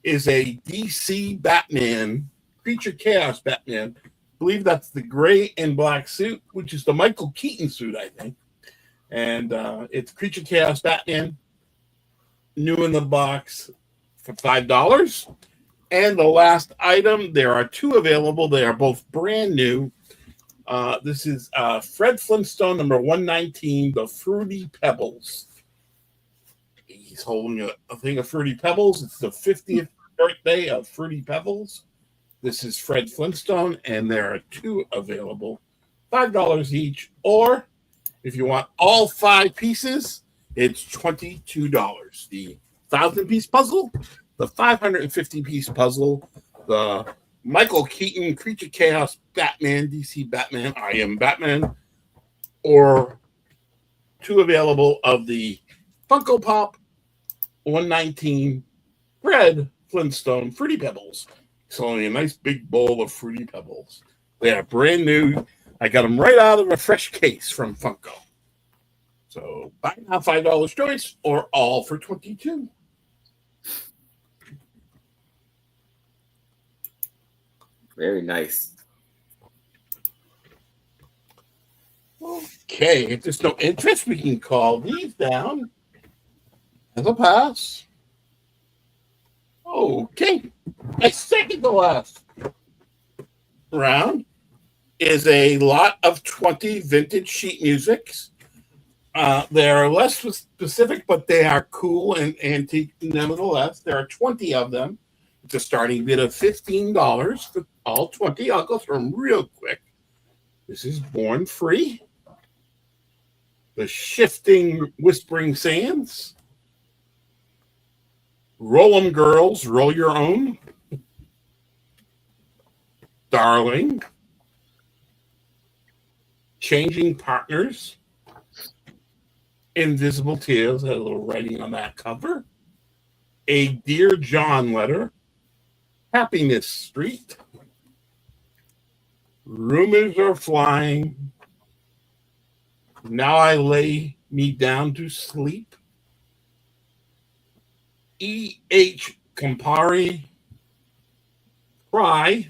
is a DC Batman, Creature Chaos Batman. I believe that's the gray and black suit, which is the Michael Keaton suit, I think. And it's Creature Chaos Batman, new in the box for $5. And the last item, there are 2 available. They are both brand new. This is Fred Flintstone number 119, the Fruity Pebbles. He's holding a thing of Fruity Pebbles. It's the 50th birthday of Fruity Pebbles. This is Fred Flintstone, and there are 2 available, $5 each. Or if you want all 5 pieces, it's $22. The 1,000-piece puzzle, the 550-piece puzzle, the Michael Keaton Creature Chaos Batman, DC Batman, I Am Batman, or 2 available of the Funko Pop 119 Fred Flintstone Fruity Pebbles. It's only a nice big bowl of Fruity Pebbles. They are brand new. I got them right out of a fresh case from Funko. So buy now $5 choice or all for $22. Very nice. Okay, if there's no interest, we can call these down as a pass. Okay, my second to last round is a lot of 20 vintage sheet musics. They are less specific, but they are cool and antique nevertheless. There are 20 of them. It's a starting bid of $15 for all 20. I'll go through them real quick. This is Born Free, The Shifting Whispering Sands, Roll 'em Girls, Roll Your Own, Darling, Changing Partners, Invisible Tears, had a little writing on that cover, A Dear John Letter, Happiness Street, Rumors Are Flying, Now I Lay Me Down to Sleep, E.H. Campari, Cry,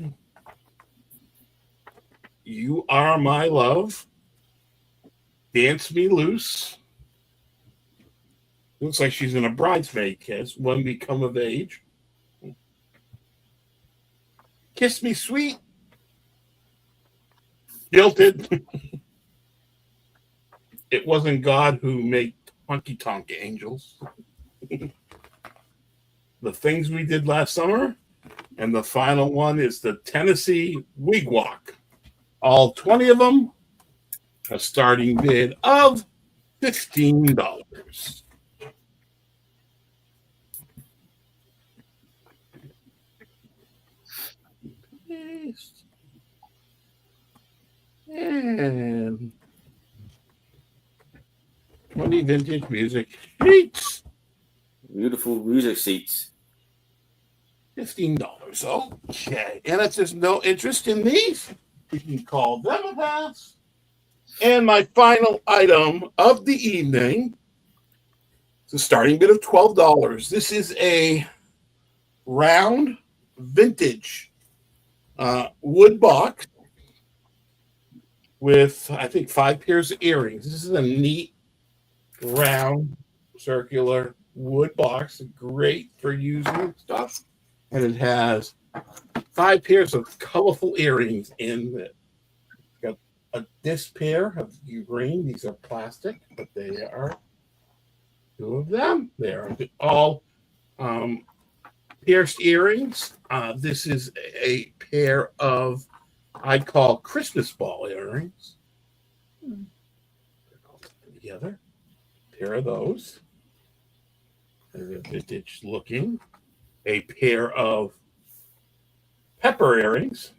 You Are My Love, Dance Me Loose. Looks like she's in a bridesmaid kiss. When We Come of Age. Kiss Me Sweet. Guilted. It Wasn't God Who Made Honky Tonk Angels. The Things We Did Last Summer. And the final one is the Tennessee Wigwalk. All 20 of them. A starting bid of $15. And 20 vintage music sheets. Beautiful music sheets. $15. Okay. And if there's no interest in these, we can call them a pass. And my final item of the evening is a starting bid of $12. This is a round vintage wood box with, I think, 5 pairs of earrings. This is a neat, round, circular wood box. Great for using stuff. And it has 5 pairs of colorful earrings in it. It's got this pair of green. These are plastic, but they are 2 of them. They are all pierced earrings. This is a pair of, I call Christmas ball earrings. Together, pair of those. They're vintage looking. A pair of pepper earrings.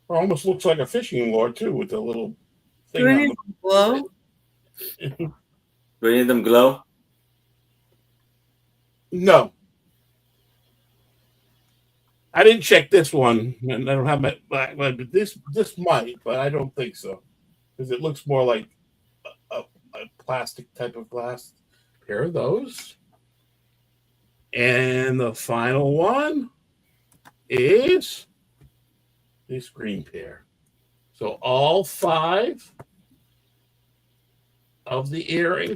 It almost looks like a fishing lure too, with a little thing. Do any of them glow? Do any of them glow? No. I didn't check this one, and I don't have my black one, but this might, but I don't think so, because it looks more like a plastic type of glass. Pair of those, and the final one is this green pair. So all 5 of the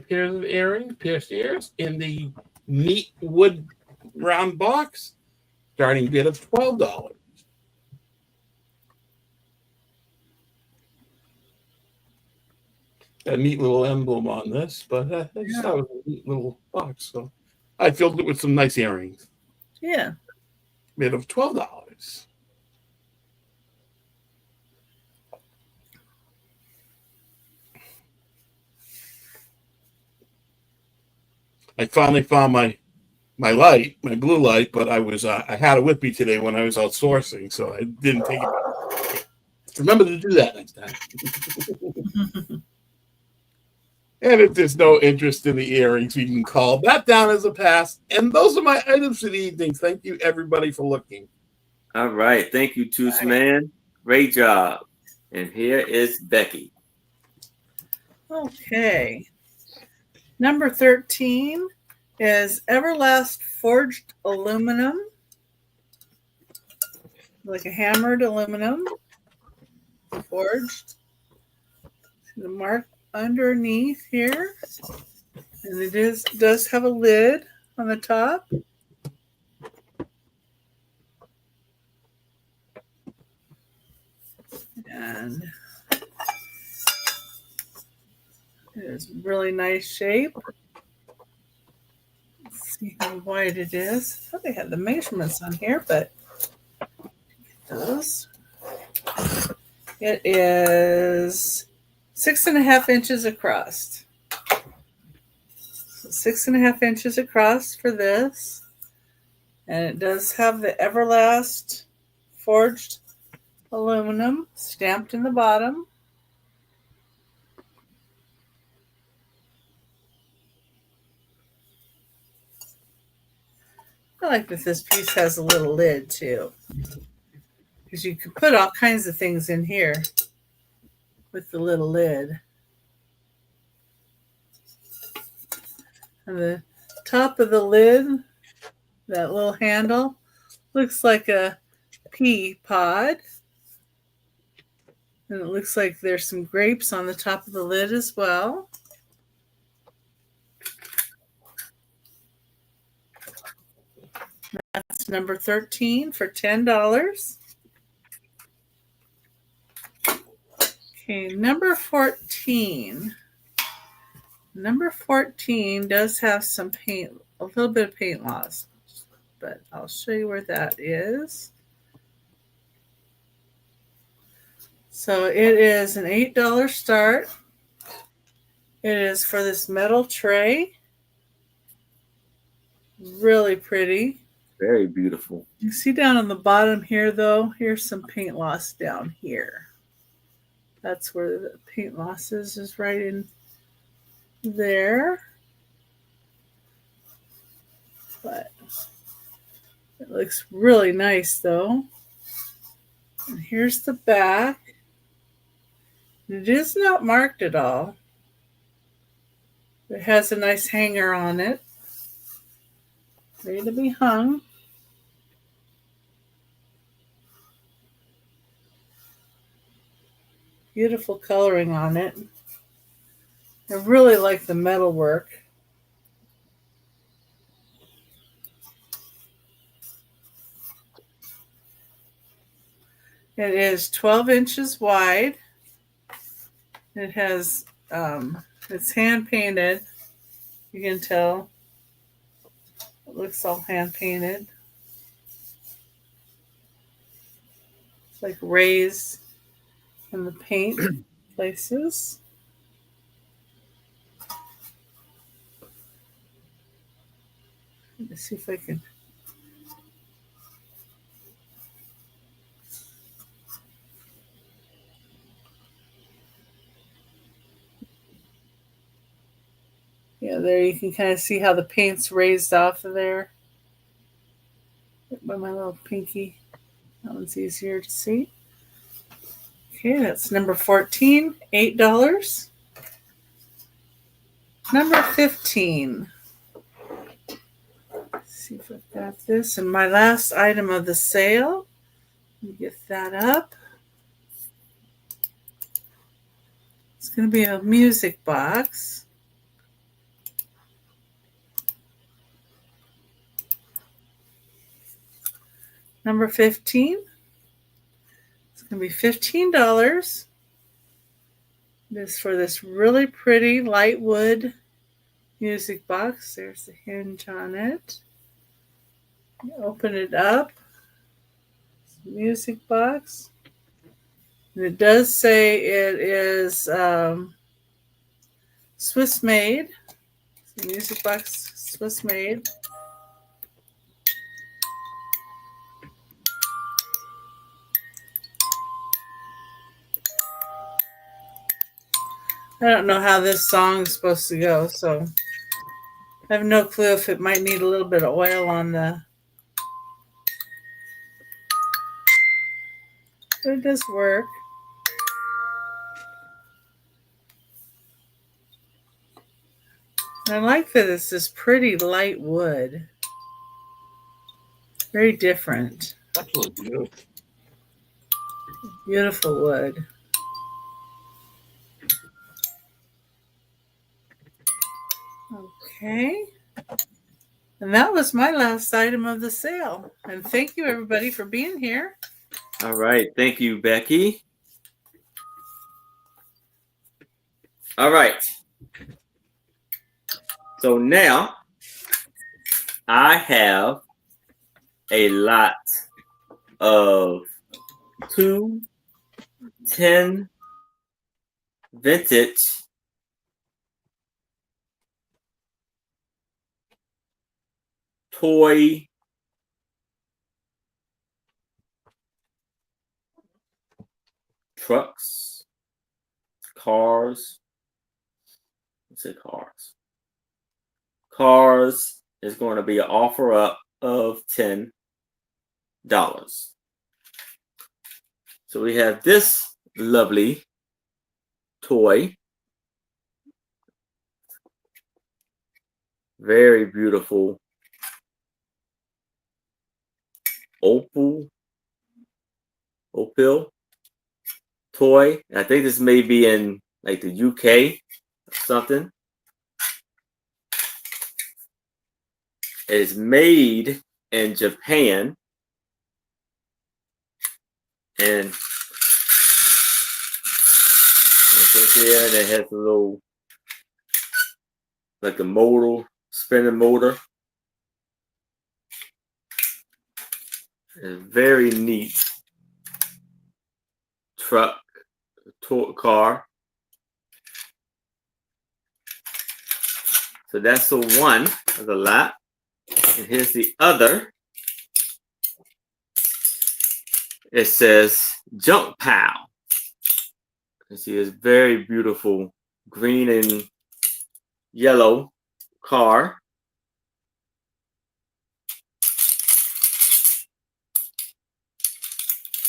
pairs of earrings, pierced ears, in the neat wood round box. Starting bid of $12. A neat little emblem on this, but I just thought it was a neat little box. So I filled it with some nice earrings. Yeah. Bid of $12. I finally found my light, my blue light, but I had it with me today when I was out sourcing, so I didn't take it. Remember to do that next time. And if there's no interest in the earrings, we can call that down as a pass. And those are my items for the evening. Thank you, everybody, for looking. All right. Thank you, Toochman. Great job. And here is Becky. Okay. Number 13 is Everlast Forged Aluminum. Like a hammered aluminum. Forged. The mark underneath here. And it does have a lid on the top. And it is really nice shape. Let's see how wide it is. I thought they had the measurements on here, but those. It is 6.5 inches across. So 6.5 inches across for this. And it does have the Everlast Forged Aluminum stamped in the bottom. I like that this piece has a little lid too, because you can put all kinds of things in here with the little lid. And the top of the lid, that little handle, looks like a pea pod. And it looks like there's some grapes on the top of the lid as well. That's number 13 for $10. Okay, number 14. Number 14 does have some paint, a little bit of paint loss, but I'll show you where that is. So it is an $8 start. It is for this metal tray. Really pretty. Very beautiful. You see down on the bottom here, though, here's some paint loss down here. That's where the paint loss is right in there. But it looks really nice, though. And here's the back. It is not marked at all. It has a nice hanger on it, ready to be hung. Beautiful coloring on it. I really like the metal work. It is 12 inches wide. It has, it's hand painted. You can tell. It looks all hand painted. It's like raised in the paint places. Let me see if I can. Yeah, there you can kind of see how the paint's raised off of there. By my little pinky. That one's easier to see. Okay, that's number 14, $8. Number 15. Let's see if I've got this. And my last item of the sale. Let me get that up. It's going to be a music box. Number 15. It's going to be $15. This for this really pretty light wood music box. There's the hinge on it. You open it up. It's a music box. And it does say it is Swiss made. It's a music box, Swiss made. I don't know how this song is supposed to go, so I have no clue if it might need a little bit of oil on the. But it does work. I like that it's this pretty light wood. Very different. Absolutely beautiful. Beautiful wood. Okay. And that was my last item of the sale. And thank you, everybody, for being here. All right. Thank you, Becky. All right. So now I have a lot of 210 vintage toy trucks, cars. Let's say cars. Cars is going to be an offer up of $10. So we have this lovely toy. Very beautiful opal toy. I think this may be in like the UK or something. It's made in Japan. And it has a little, like a motor, spinning motor. It's very neat truck, car. So that's the one of the lot. And here's the other. It says Junk Pal. You see this very beautiful green and yellow car.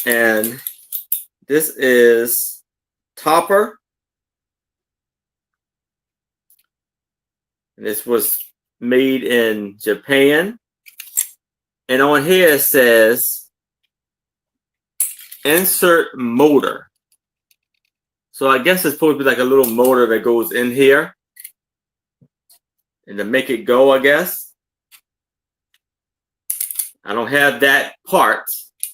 And this is Topper. And this was made in Japan. And on here it says insert motor. So I guess it's supposed to be like a little motor that goes in here. And to make it go, I guess. I don't have that part,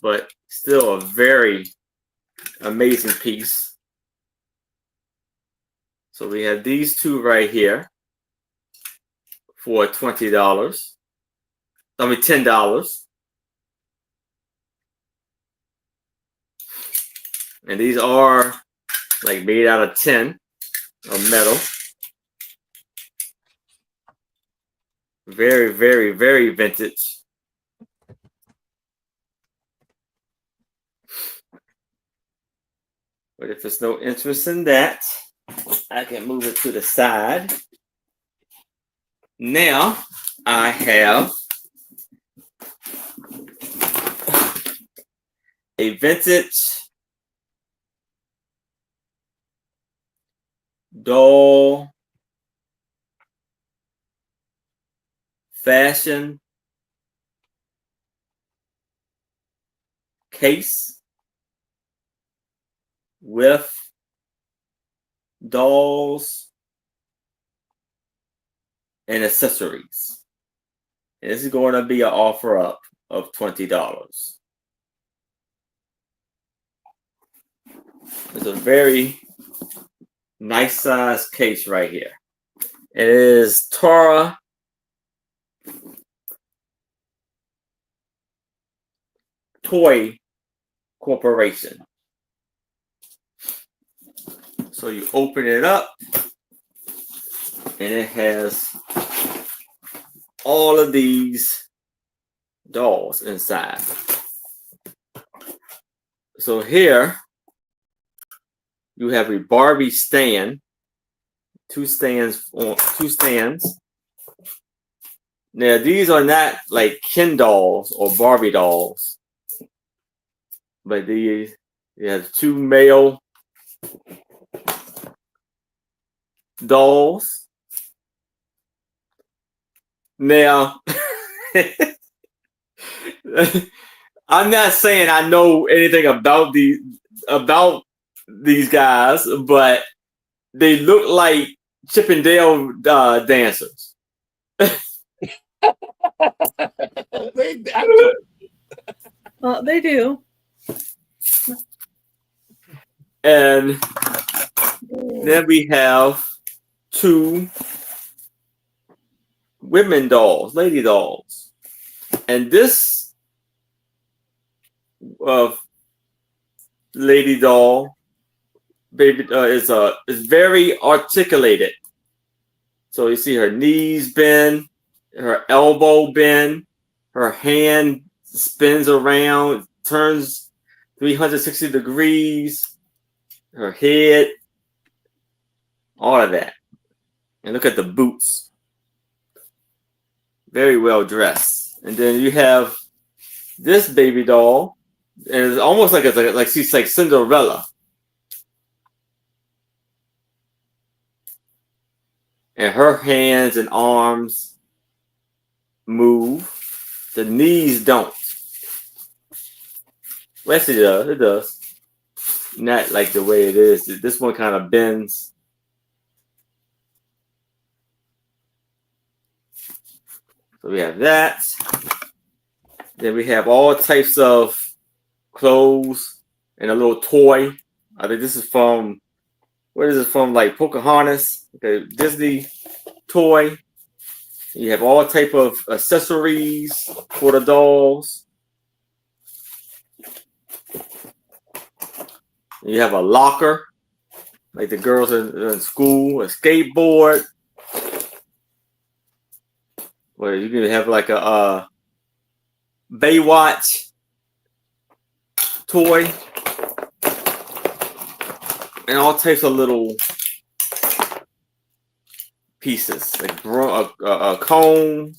but still a very amazing piece. So we have these two right here for $20. I mean $10. And these are like made out of tin or metal. Very, very, very vintage. But if there's no interest in that, I can move it to the side. Now I have a vintage doll fashion case with dolls and accessories. And this is going to be an offer up of $20. It's a very nice size case right here. It is Tara Toy Corporation. So you open it up and it has all of these dolls inside. So here you have a Barbie stand two stands on two stands. Now these are not like Ken dolls or Barbie dolls, but these have two male dolls. Now I'm not saying I know anything about these guys, but they look like Chip and Dale dancers. Well, they do. And then we have two women dolls, lady dolls. And this lady doll baby is very articulated. So you see her knees bend, her elbow bend, her hand spins around, turns 360 degrees, her head, all of that. And look at the boots. Very well dressed. And then you have this baby doll, and it's almost like she's like Cinderella. And her hands and arms move. The knees don't. Well, yes, it does. It does. Not like the way it is. This one kind of bends. So we have that. Then we have all types of clothes and a little toy. I think this is from, where is it from? Like Pocahontas, the Disney toy. You have all type of accessories for the dolls. You have a locker, like the girls in school, a skateboard. Where you can have like a Baywatch toy. And all types of little pieces, like a comb,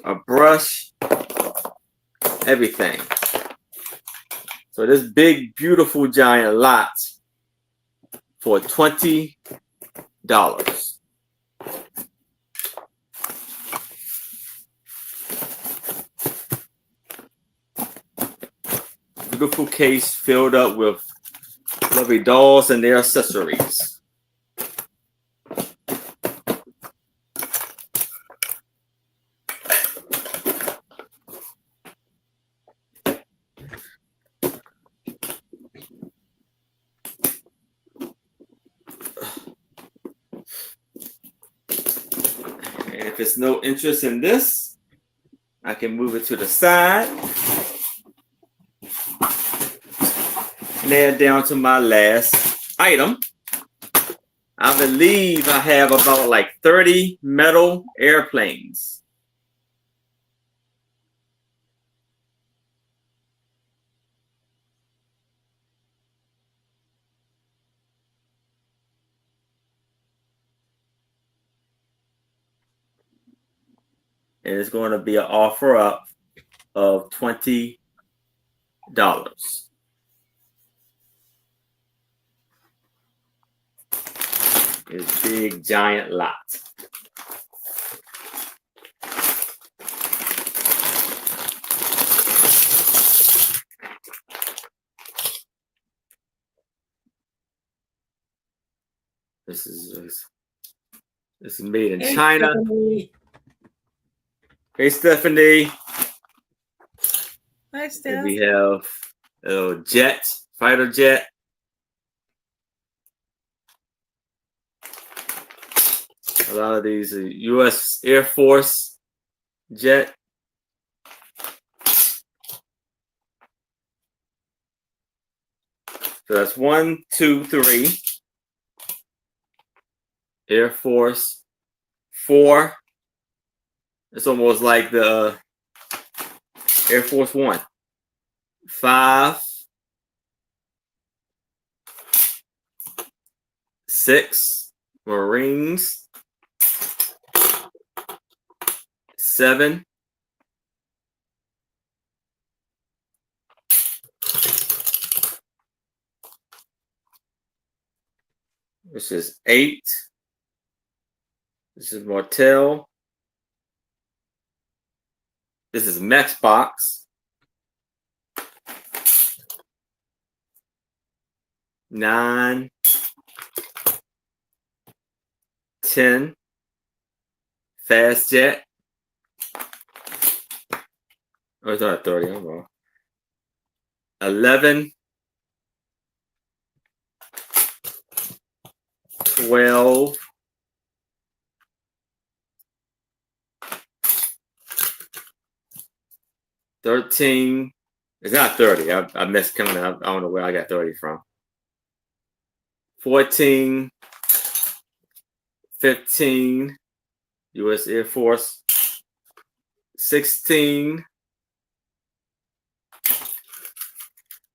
a brush, everything. So this big, beautiful, giant lot for $20. Beautiful case filled up with lovely dolls and their accessories. And if it's no interest in this, I can move it to the side. Now down to my last item. I believe I have about like 30 metal airplanes. And it's going to be an offer up of $20. This big giant lot. This is made in China. Stephanie. Hey, Stephanie. Hi, Steph. We have a little jet, fighter jet. A lot of these are U.S. Air Force jet. So that's 1, 2, 3. Air Force 4. It's almost like the Air Force One. 5, 6. Marines 7. This is 8. This is Martel. This is Maxbox. 9. 10. Fast Jet. Oh, it's not 30. I'm wrong. 11. 12. 13. It's not 30. I missed coming up. I don't know where I got 30 from. 14. 15. U.S. Air Force. 16.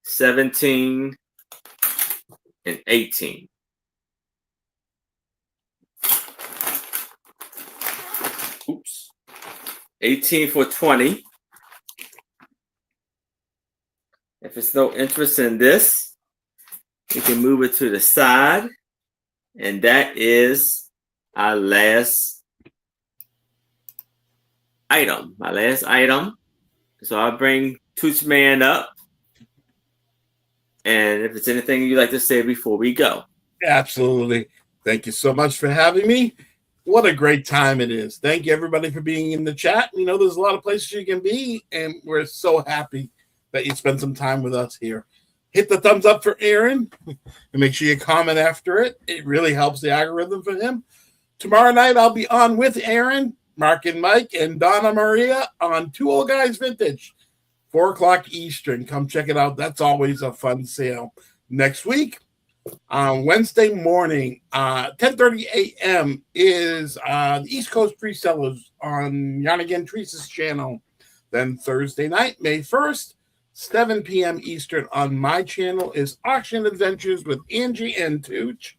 17. And 18. Oops. 18 for 20. If it's no interest in this, we can move it to the side. And that is our last item. My last item. So I'll bring Toochman up. And if it's anything you'd like to say before we go. Absolutely. Thank you so much for having me. What a great time it is. Thank you, everybody, for being in the chat. You know, there's a lot of places you can be, and we're so happy that you spend some time with us here. Hit the thumbs up for Aaron, and make sure you comment after it. It really helps the algorithm for him. Tomorrow night, I'll be on with Aaron, Mark and Mike, and Donna Maria on Two Old Guys Vintage, 4 o'clock Eastern. Come check it out. That's always a fun sale. Next week, on Wednesday morning, 10:30 a.m. is the East Coast Pre-Sellers on Yanigan Teresa's channel. Then Thursday night, May 1st, 7 p.m. Eastern on my channel is Auction Adventures with Angie and Tooch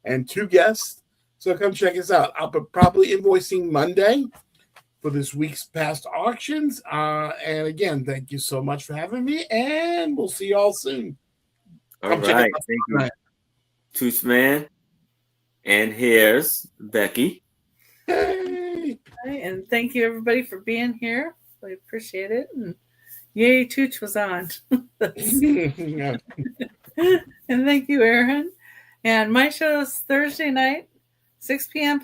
and 2 guests. So come check us out. I'll be probably invoicing Monday for this week's past auctions. And again, thank you so much for having me, and we'll see you all soon. All right. Thank you, Toochman. And here's Becky. Hey. And thank you, everybody, for being here. We appreciate it. And yay, Tooch was on. And thank you, Aaron. And my show is Thursday night, 6 p.m.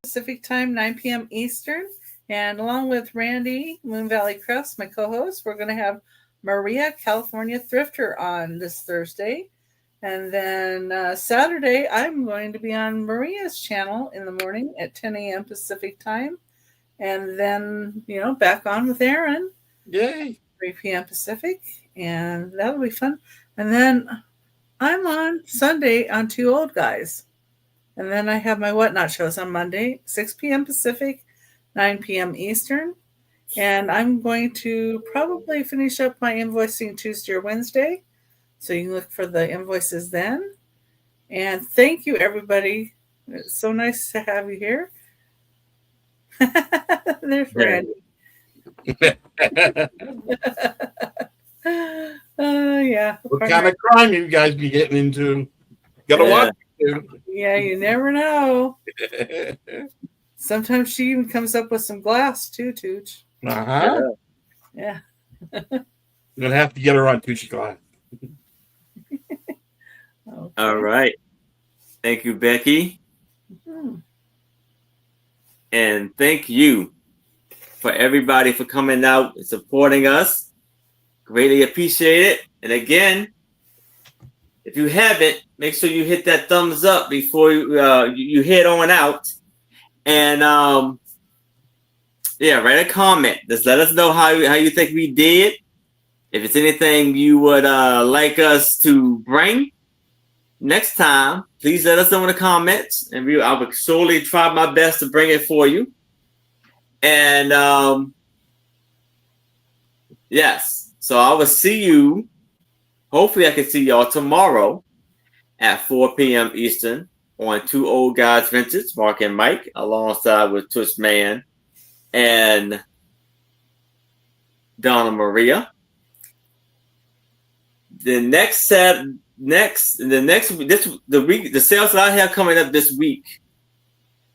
Pacific time, 9 p.m. Eastern. And along with Randy, Moon Valley Crest, my co-host, we're going to have Maria, California Thrifter on this Thursday. And then Saturday, I'm going to be on Maria's channel in the morning at 10 a.m. Pacific time. And then, you know, back on with Aaron. Yay. 3 p.m. Pacific. And that'll be fun. And then I'm on Sunday on Two Old Guys. And then I have my Whatnot shows on Monday, 6 p.m. Pacific, 9 p.m. Eastern. And I'm going to probably finish up my invoicing Tuesday or Wednesday. So you can look for the invoices then. And thank you, everybody. It's so nice to have you here. There's Randy. Yeah. What kind of crime you guys be getting into? Gotta watch it. Yeah, you never know. Sometimes she even comes up with some glass too, Tooch. Yeah. I'm gonna have to get her on Tucci glass. Okay. All right. Thank you, Becky. Mm-hmm. And thank you for everybody for coming out and supporting us. Greatly appreciate it. And again, if you haven't, make sure you hit that thumbs up before you head on out. And write a comment. Just let us know how you think we did. If it's anything you would like us to bring next time, please let us know in the comments, and I will surely try my best to bring it for you. And yes, so I will see you. Hopefully, I can see y'all tomorrow at 4 p.m. Eastern on Two Old Guys Vintage, Mark and Mike, alongside with Toochman and Donna Maria. The sales that I have coming up this week.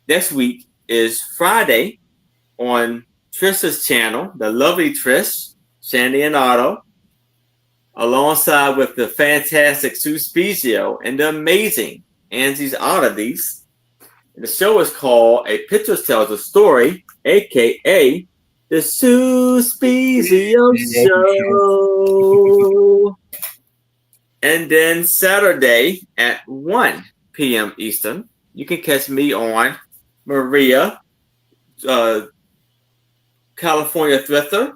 Next week is Friday on Trish's channel, the lovely Trish, Shandy and Otto, alongside with the fantastic Sue Spezio and the amazing Angie's Oddities. The show is called A Picture Tells a Story, aka the Sue Spezio Show. And then Saturday at 1 p.m. Eastern, you can catch me on Maria, California Thrifter.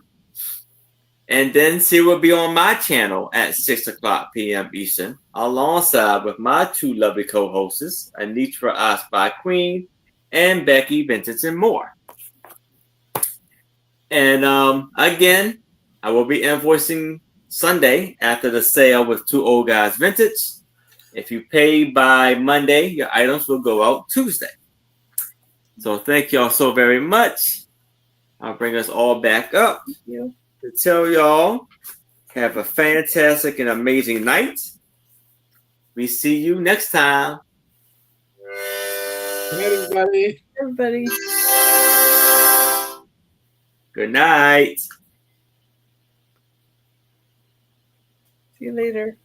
And then she will be on my channel at 6 o'clock p.m. Eastern, alongside with my two lovely co-hosts, Anitra, I Spy Queen, and Becky, Vintage and More. And again, I will be invoicing Sunday after the sale with Two Old Guys Vintage. If you pay by Monday, your items will go out Tuesday. So thank y'all so very much. I'll bring us all back up to tell y'all have a fantastic and amazing night. We see you next time. Good night, Everybody. Good night. See you later.